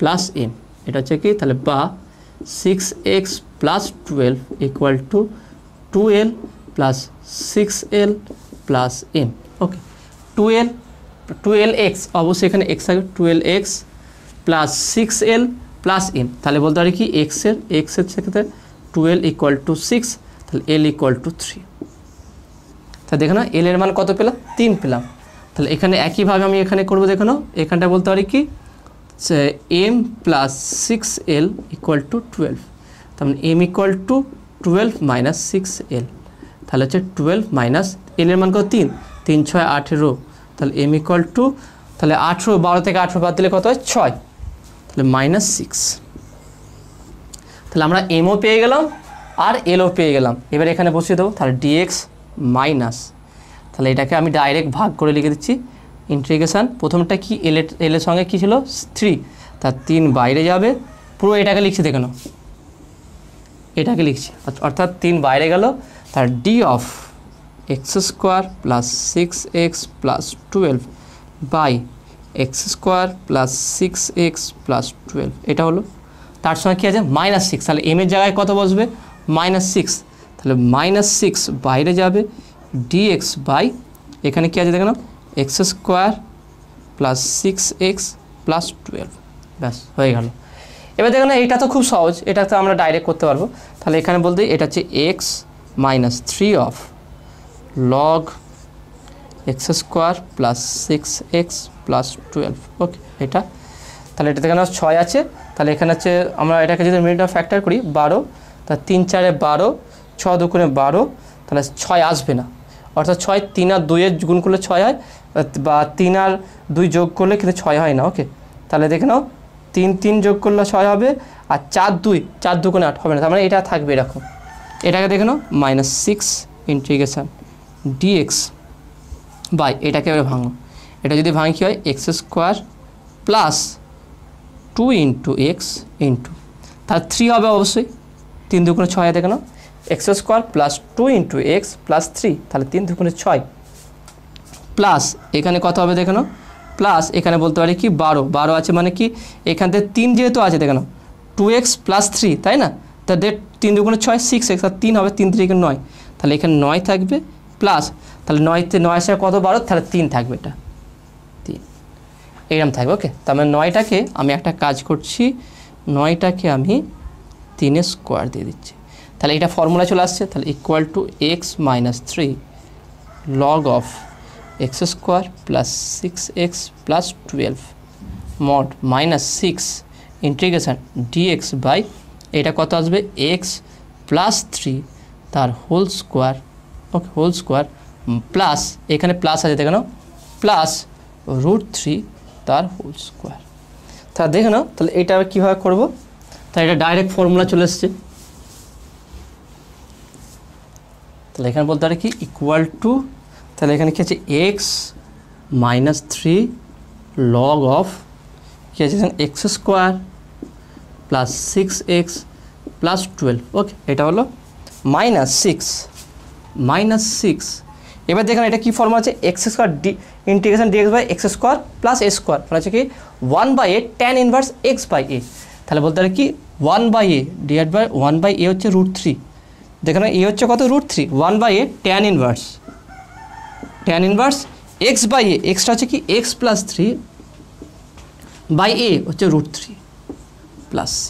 Speaker 1: প্লাস m, এটা হচ্ছে কি তাহলে বা 6x plus 12 equal two 2l plus 6l plus m, ওকে। 12x অবশ্যই এখানে x থাকবে, 12x plus 6l plus m। তাহলে বলতে পারি কি x এর সেক্ষেত্রে 12 ইকুয়াল টু 6, তাহলে l ইকুয়াল টু 3। তাহলে দেখো না l এর মান কত পেলাম 3 পেলাম। তাহলে এখানে একইভাবে আমি এখানে করবো দেখো না, এখানটা বলতে পারি কি m plus 6l equal to 12, তার মানে m equal to 12 minus 6l, তাহলে হচ্ছে 12 মাইনাস l এর মান কত 3, 3 6 18, তাহলে m ইকুয়াল টু তাহলে 18, 12 থেকে 18 বাদ দিলে কত হয় 6, তাহলে মাইনাস 6। তাহলে আমরা এমও পেয়ে গেলাম আর এলও পেয়ে গেলাম। এবার এখানে বসিয়ে দেবো, তাহলে dx মাইনাস, তাহলে এটাকে আমি ডাইরেক্ট ভাগ করে লিখে দিচ্ছি ইন্টিগ্রেশন। প্রথমটা কি এলের সঙ্গে কী ছিল 3, তার 3 বাইরে যাবে, পুরো এটাকে লিখছি দেখে নাও, এটাকে লিখছি অর্থাৎ 3 বাইরে গেল, তার D of X square plus 6x plus 12 by x square plus 6x plus 12, এটা হলো। তার সঙ্গে কী আছে -6, তাহলে m এর জায়গায় কত বসবে -6, তাহলে -6 বাইরে যাবে dx বাই এখানে কী আছে দেখে নাও x square plus 6x plus 12, ব্যাস হয়ে গেল। এবার দেখো না এইটা তো খুব সহজ, এটা তো আমরা ডাইরেক্ট করতে পারবো। তাহলে এখানে বলতে এটা হচ্ছে x minus 3 of log x square plus 6x plus 12, okay. এটা তাহলে এটা এখানে 6 আছে, তাহলে এখানে হচ্ছে আমরা এটাকে যদি মিনিটটা ফ্যাক্টর করি 12, তা 3 4 12, 6 2 12, তাহলে 6 আসবে না, অর্থাৎ 6 3 আর 2 এর গুণ করলে 6 হয়, বা 3 আর 2 যোগ করলে কিন্তু 6 হয় না, ওকে। তাহলে দেখে নাও 3 3 যোগ করলে 6 হবে, আর 4 2 গুণে 8 হবে না, তার মানে এটা থাকবে এরকম। এটাকে দেখে নাও -6 ইন্টিগ্রেশন dx বাই এটাকে এবার ভাঙো, এটা যদি ভাঙি কী হয় x square plus 2 into x into, তার 3 হবে অবশ্যই, 3 2 6 দেখে নাও x square plus 2 into x plus 3, তাহলে 3 2 6 প্লাস এখানে কত হবে দেখে নাও, প্লাস এখানে বলতে পারি কি 12 আছে, মানে কি এখান থেকে 3 যেহেতু আছে দেখে নাও 2x প্লাস 3, তাই না, তা 3 2 6 6x, আর 3 হবে 3 3 9, তাহলে এখানে 9 থাকবে প্লাস, তাহলে 9 সাথে কত 12, তাহলে 3 থাকবে, এটা 3 এরকম থাকবে, ওকে। তার মানে 9টাকে আমি একটা কাজ করছি, 9টাকে আমি 3 স্কোয়ার দিয়ে দিচ্ছি, তাহলে এটা ফর্মুলা চলে আসছে। তাহলে equal to X minus 3 log of X square plus 6x plus 12 mod -6 integration dx by এটা কত আসবে এক্স প্লাস 3 তার whole square, okay, whole square plus এখানে প্লাস আছে দেখে নাও প্লাস √3 তার হোল স্কোয়ার। তা দেখে নাও তাহলে এটা আমি কীভাবে করবো, তাই এটা ডাইরেক্ট ফর্মুলা চলে এসছে। তাহলে এখানে বলতে পারে কি ইকুয়াল টু, তাহলে এখানে কী আছে এক্স মাইনাস 3 লগ অফ কী আছে X square plus 6x plus 12, okay. এটা হলো -6 এবার দেখেন এটা কী ফর্মুলা আছে X square integration dx by x square plus a square, মানে হচ্ছে কি 1/a tan ইনভার্স x/a, তাহলে বলতে পারে কি 1/a ডিভাইড বাই 1/a হচ্ছে √3, দেখেন এ হচ্ছে কত √3, 1/a tan inverse x/a, extra হচ্ছে কি x প্লাস 3 বাই a হচ্ছে √3 প্লাস c।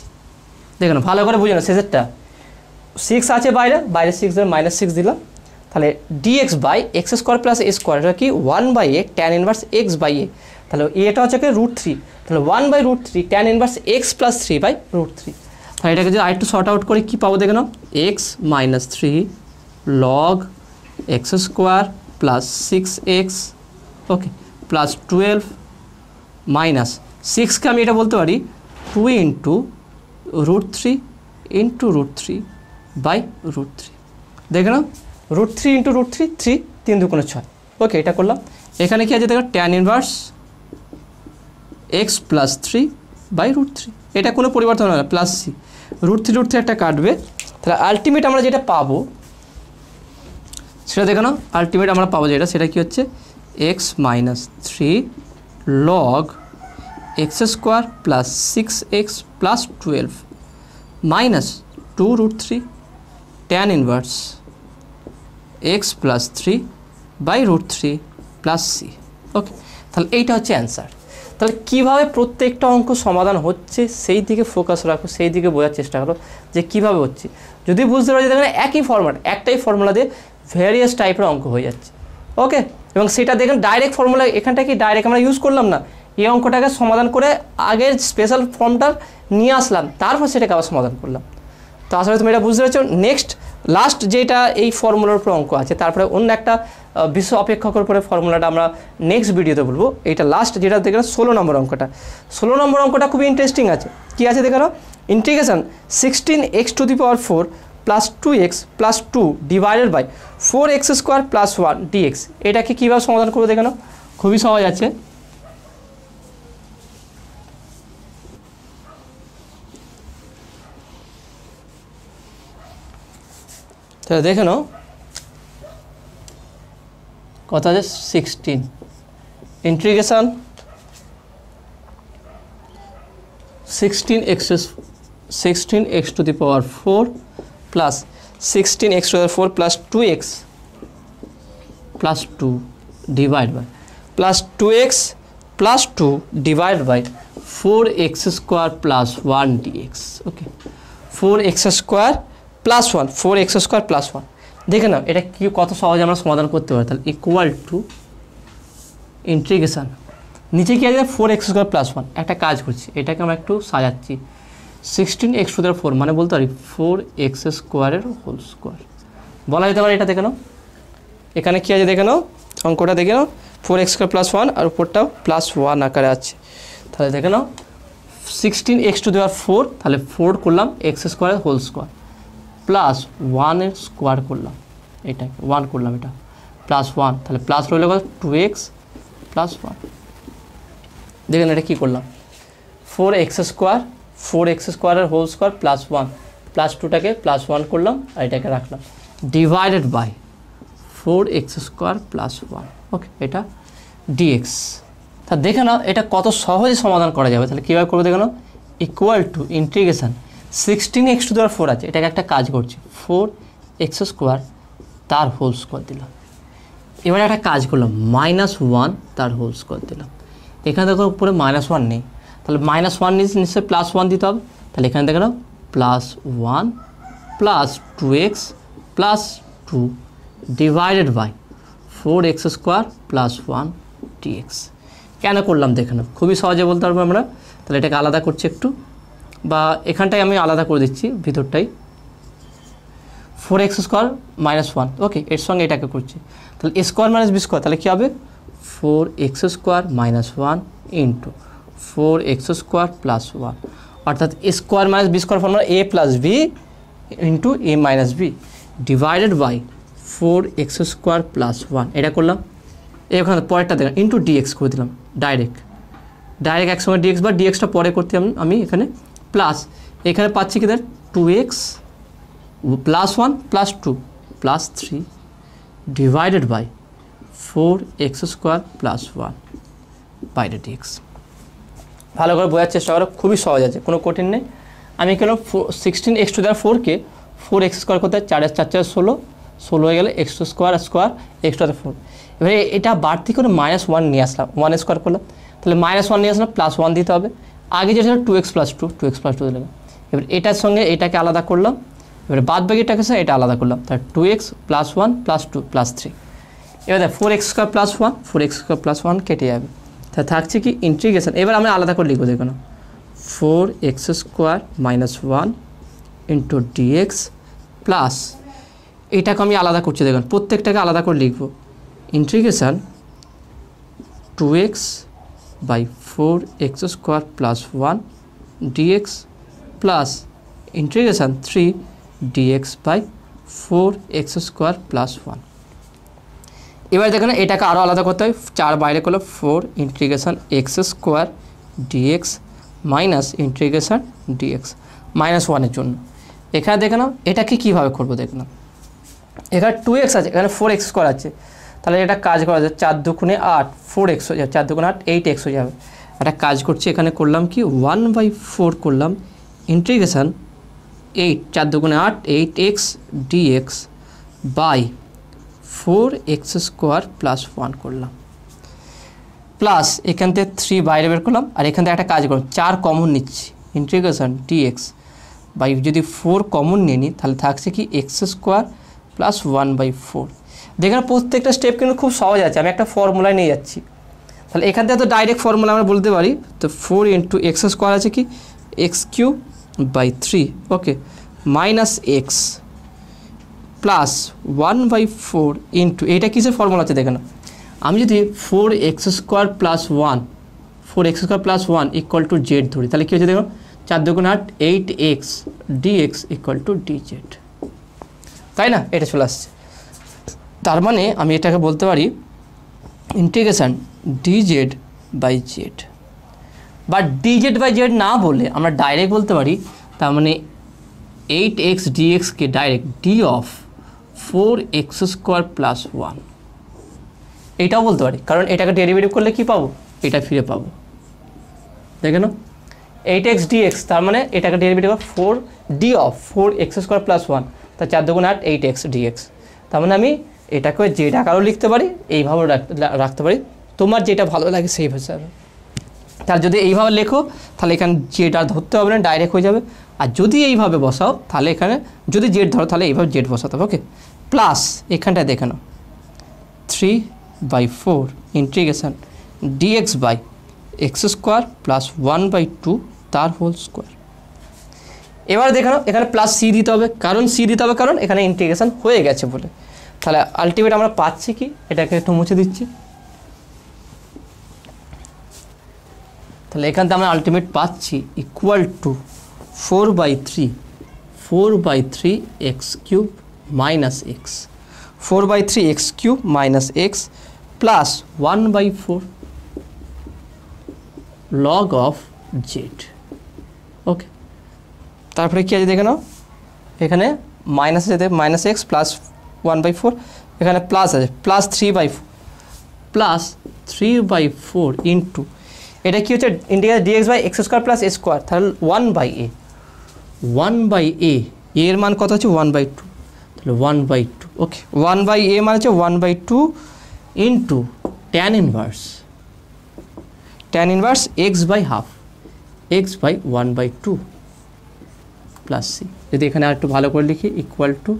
Speaker 1: দেখেন ভালো করে বুঝে না শেষেরটা 6 আছে বাইরে 6 -6 দিলাম, তাহলে dx by x square plus A square, এটা কি 1/a tan inverse x by a. তাহলে এটা হচ্ছে কি √3, তাহলে 1/√3 ট্যান ইনভার্স এক্স প্লাস 3/√3। তাহলে এটাকে যদি আরেকটু শর্ট আউট করে কী পাবো দেখে নাও, x minus 3 log x square plus 6x okay plus 12 minus 6কে আমি এটা বলতে পারি 2 ইন্টু √3 ইন্টু √3/√3। দেখে নাও √3 ইন্টু √3 3 3 2 6 ওকে। এটা করলাম, এখানে কি আছে দেখো ট্যান ইনভার্স এক্স প্লাস 3/√3, এটা কোনো পরিবর্তন হয় না, প্লাস সি √3 একটা কাটবে। তাহলে আলটিমেট আমরা যেটা পাবো সেটা দেখো না, আলটিমেট আমরা পাবো যেটা, সেটা কি হচ্ছে x minus 3 log x square plus 6x plus 12 minus 2√3 tan inverse x plus 3/√3 plus c okay. তাহলে এইটা হচ্ছে অ্যান্সার। তাহলে কীভাবে প্রত্যেকটা অঙ্ক সমাধান হচ্ছে সেই দিকে ফোকাস রাখো, সেই দিকে বোঝার চেষ্টা করো যে কীভাবে হচ্ছে। যদি বুঝতে পারো যে দেখেন একই ফর্মুলা, একটাই ফর্মুলা দিয়ে ভেরিয়াস টাইপের অঙ্ক হয়ে যাচ্ছে ওকে। এবং সেটা দেখেন ডাইরেক্ট ফর্মুলা, এখানটা কি ডাইরেক্ট আমরা ইউজ করলাম না, এই অঙ্কটাকে সমাধান করে আগের স্পেশাল ফর্মটা নিয়ে আসলাম, তারপর সেটাকে আবার সমাধান করলাম। তো আসলে তুমি এটা বুঝতে পারছো। নেক্সট লাস্ট যেটা এই ফর্মুলার উপর অঙ্ক আছে, তারপরে অন্য একটা বিষয় অপেক্ষা করে পরে ফর্মুলাটা আমরা নেক্সট ভিডিওতে বলবো। এইটা লাস্ট যেটা দেখে 16 নম্বর অঙ্কটা, 16 নম্বর অঙ্কটা খুবই ইন্টারেস্টিং আছে। কী আছে দেখে নাও, integration 16x⁴ plus 2x plus 2 divided by 4x² plus 1 dx। এটাকে কীভাবে সমাধান করবো দেখে নাও, খুবই সহজ আছে। তাহলে দেখে নাও কত আছে 16, integration 16x⁴ plus 16x⁴ plus 2x plus 2 divide by plus 2x plus 2 divide by 4x² plus 1 dx okay. 4x² plus 1, 4x² plus 1। দেখে নাও এটা কি কত সহজে আমরা সমাধান করতে পারি। তাহলে ইকুয়াল টু ইন্টিগ্রেশন, নিচে কি আছে 4x² প্লাস 1। একটা কাজ করছি, এটাকে আমরা একটু সাজাচ্ছি, 16x⁴ মানে বলতে পারি 4x² বলা যেতে পারে। এটা দেখে নাও এখানে কি আছে দেখে নাও, অঙ্কটা দেখে নাও 4x² প্লাস 1 আর উপরটাও প্লাস 1 আকারে আছে। তাহলে দেখে নাও 16x⁴, তাহলে 4 করলাম x² প্লাস 1 স্কোয়ার করলাম, এটাকে 1 করলাম, এটা প্লাস 1, তাহলে প্লাস রইল 2x প্লাস 1। দেখেন এটা কী করলাম, 4x² প্লাস 1 প্লাস 2টাকে প্লাস 1 করলাম আর এটাকে রাখলাম, ডিভাইডেড বাই 4x² প্লাস 1 ওকে, এটা dx। তা দেখে নাও এটা কত সহজে সমাধান করা যাবে। তাহলে কীভাবে করবো দেখে নাও, ইকুয়াল টু ইন্টিগ্রেশন 16x⁴ আছে, এটাকে একটা কাজ করছি 4x² তার হোল স্কোয়ার দিলাম। এবারে একটা কাজ করলাম -1 তার হোল স্কোয়ার দিলাম। এখানে দেখো উপরে -1 নেই, তাহলে -1 নিশ্চয়ই প্লাস 1 দিতে হবে। তাহলে এখানে দেখে নাও +1 plus 2x plus 2 divided by 4x² plus 1 dx। কেন করলাম দেখে নাও, খুবই সহজে বলতে পারবো আমরা। তাহলে এটাকে আলাদা করছি একটু, বা এখানটাই আমি আলাদা করে দিচ্ছি ভিতরটাই, 4x² - 1 ওকে, এর সঙ্গে এটাকে করছি। তাহলে a² - b², তাহলে কী হবে 4x² - 1 ইন্টু 4x² প্লাস 1, অর্থাৎ a² - b² formula a plus b into a minus b divided by 4x² plus 1। এটা করলাম, এখানে পরেরটা দেখলাম ইন্টু dx করে দিলাম, ডাইরেক্ট একসঙ্গে dx বা dxটা পরে করতে আমি এখানে প্লাস, এখানে পাচ্ছি কি 2x plus 1 plus 2 plus 3 divided by 4x² plus 1 বাইরে dx। ভালো করে বোঝার চেষ্টা করো, খুবই সহজ আছে, কোনো কঠিন নেই। আমি কেন 16x⁴কে 4x² করতে 4 4 4 16 16 হয়ে গেলে x² স্কোয়ার x² 4। এবারে এটা বাড়তি করে -1 নিয়ে আসলাম, 1² করলাম, তাহলে -1 নিয়ে আসলাম প্লাস 1 দিতে হবে। আগে যেটা ছিল 2x প্লাস 2 দিলাম। এবার এটার সঙ্গে এটাকে আলাদা করলাম, এবারে বাদ বাকিটাকে স্যার এটা আলাদা করলাম, তার 2x + 1 + 2 + 3। এবার দেখ 4x² + 1 4x² + 1 কেটে যাবে, তাহলে থাকছে কি ইন্টিগ্রেশন। এবার আমরা আলাদা করে লিখবো, দেখো না 4x² - 1 * dx প্লাস এটাকে আমি আলাদা করছি, দেখুন প্রত্যেকটাকে আলাদা করে লিখবো, integration 2x / 4x² + 1 dx plus integration 3 dx / 4x² + 1। এবার দেখুন এটাকে আরও আলাদা করতে হয়, 4 বাইরে করলো 4 integration x² dx minus integration dx -1 এর জন্য। এখানে দেখে নাও এটাকে কীভাবে করবো, দেখে নাও এখানে 2x আছে, এখানে 4x² আছে, তাহলে এটা কাজ করা যায় 4 দুগুণে 8 4x হয়ে যাবে, 4 দুগুণে 8 8x হয়ে যাবে। একটা কাজ করছি, এখানে করলাম কি 1/4 করলাম ইন্টিগ্রেশন 8 4 দুগুণে 8 8x dx বাই 4x² + 1 করলাম, প্লাস এখান থেকে 3 বাইরে বের করলাম, আর এখান থেকে একটা কাজ করলাম 4 কমন নিচ্ছি, ইন্টিগ্রেশন dx বাই যদি 4 কমন নিয়ে নিই তাহলে থাকছে কি x² + 1/4। দেখেন প্রত্যেকটা স্টেপ কিন্তু খুব সহজ আছে, আমি একটা ফর্মুলায় নিয়ে যাচ্ছি, তাহলে এখান থেকে তো ডাইরেক্ট ফর্মুলা আমরা বলতে পারি, তো 4 × x² আছে কি x³ / 3 ওকে মাইনাস x প্লাস 1/4 ইন্টু এইটা কিসের ফর্মুলা আছে দেখে না, আমি যদি 4x² + 1 4x² + 1 = z ধরি, তাহলে কী হচ্ছে দেখো 4 দুগুণে 8 8x dx = dz, তাই না? এটা চলে আসছে। তার মানে আমি এটাকে বলতে পারি ইন্টিগ্রেশন dz/z, বা dz/z না বলে আমরা ডাইরেক্ট বলতে পারি, তার মানে 8x dx K direct d of 4x² + 1 এইটাও বলতে পারি, কারণ এটাকে ডেরিভেটিভ করলে কি পাবো, এটা ফিরে পাবো। দেখে নাও 8x dx, তার মানে এটাকে ডেরিভেটিভ 4d অফ 4x² + 1, তা 4 দুগুণে 8 8x dx, তার মানে আমি এটাকে যে আকারেও লিখতে পারি, এইভাবে রাখতে পারি, তোমার যেটা ভালো লাগে সেই হিসাবে। তাহলে যদি এইভাবে লেখো তাহলে এখানে জেড আর ধরতে হবে না, ডাইরেক্ট হয়ে যাবে, আর যদি এইভাবে বসাও তাহলে এখানে যদি জেড ধরো তাহলে এইভাবে জেড বসাতে হবে। ওকে, প্লাস এখানটায় দেখে নাও 3/4 ইন্টিগ্রেশন dx বাই x² + 1/2 তার হোল স্কোয়ার। এবার দেখে নাও এখানে প্লাস সি দিতে হবে, কারণ এখানে ইন্টিগ্রেশন হয়ে গেছে বলে। তাহলে আলটিমেট আমরা পাচ্ছি কি, এটাকে একটু মুছে দিচ্ছি, তাহলে এখান থেকে আমরা আলটিমেট পাচ্ছি equal to 4/3 x³ minus x, 4/3 x³ minus x plus 1/4 log of z. Okay, তারপরে কী আছে দেখে নাও, এখানে মাইনাস আছে মাইনাস এক্স প্লাস 1/4, এখানে প্লাস আছে প্লাস 3/4 ইন্টু এটা কি হচ্ছে integration dx by x² plus a square, তাহলে 1/a এর মান কত হচ্ছে 1/2, তাহলে 1/2। ওকে, 1/a মানে হচ্ছে 1/2 into tan inverse x/½ x/1/2 plus সি। যদি এখানে আর একটু ভালো করে লিখি equal to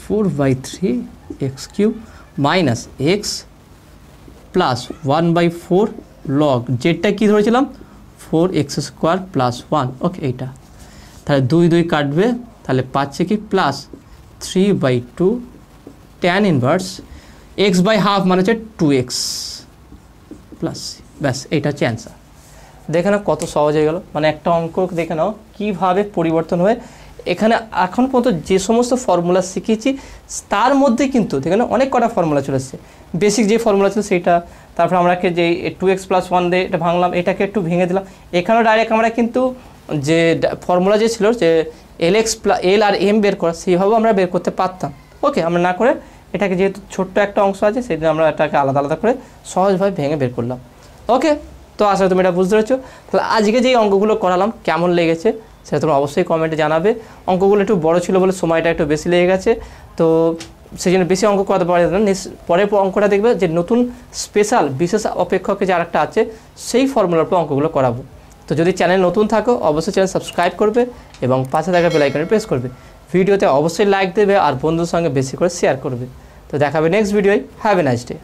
Speaker 1: 4/3 x³ minus x plus 1/4 log যেটা কী ধরেছিলাম 4x² + 1। ওকে, এইটা তাহলে 2 কাটবে, তাহলে পাচ্ছে কি প্লাস 3/2 tan ইনভার্স x/½ মানে হচ্ছে 2x প্লাস সি। ব্যাস, এইটা হচ্ছে অ্যান্সার। দেখে নাও কত সহজ হয়ে গেল, মানে একটা অঙ্ক দেখে নাও কীভাবে পরিবর্তন হয়ে এখানে এখন পর্যন্ত যে সমস্ত ফর্মুলা শিখেছি তার মধ্যে কিন্তু দেখে নাও অনেক কটা ফর্মুলা চলে এসেছে। বেসিক যে ফর্মুলা ছিল সেইটা, তারপর আমরাকে যে 2x + 1 দিয়ে এটা ভাঙলাম, এটাকে একটু ভেঙে দিলাম। এখানেও ডাইরেক্ট আমরা কিন্তু যে ফর্মুলা যে ছিল যে L আর M বের করা, সেইভাবেও আমরা বের করতে পারতাম। ওকে, আমরা না করে এটাকে যেহেতু ছোট্ট একটা অংশ আছে সেই জন্য আমরা এটাকে আলাদা আলাদা করে সহজভাবে ভেঙে বের করলাম। ওকে, তো আসলে তুমি এটা বুঝতে পেরেছো। তাহলে আজকে যেই অঙ্কগুলো করালাম কেমন লেগেছে সেটা তোমরা অবশ্যই কমেন্টে জানাবে। অঙ্কগুলো একটু বড় ছিল বলে সময়টা একটু বেশি লেগে গেছে, তো সেই জন্য বেশি অঙ্ক করাতে পারা যাবে না। পরের অঙ্কটা দেখবে যে নতুন স্পেশাল বিশেষ অপেক্ষকে যে আরেকটা আছে সেই ফর্মুলার উপর অঙ্কগুলো করাবো। তো যদি চ্যানেল নতুন থাকো অবশ্যই চ্যানেল সাবস্ক্রাইব করবে এবং পাশে থাকা বেল আইকনে প্রেস করবে। ভিডিওতে অবশ্যই লাইক দেবে আর বন্ধুর সঙ্গে বেশি করে শেয়ার করবে। তো দেখাবে নেক্সট ভিডিওয়। Have a nice day.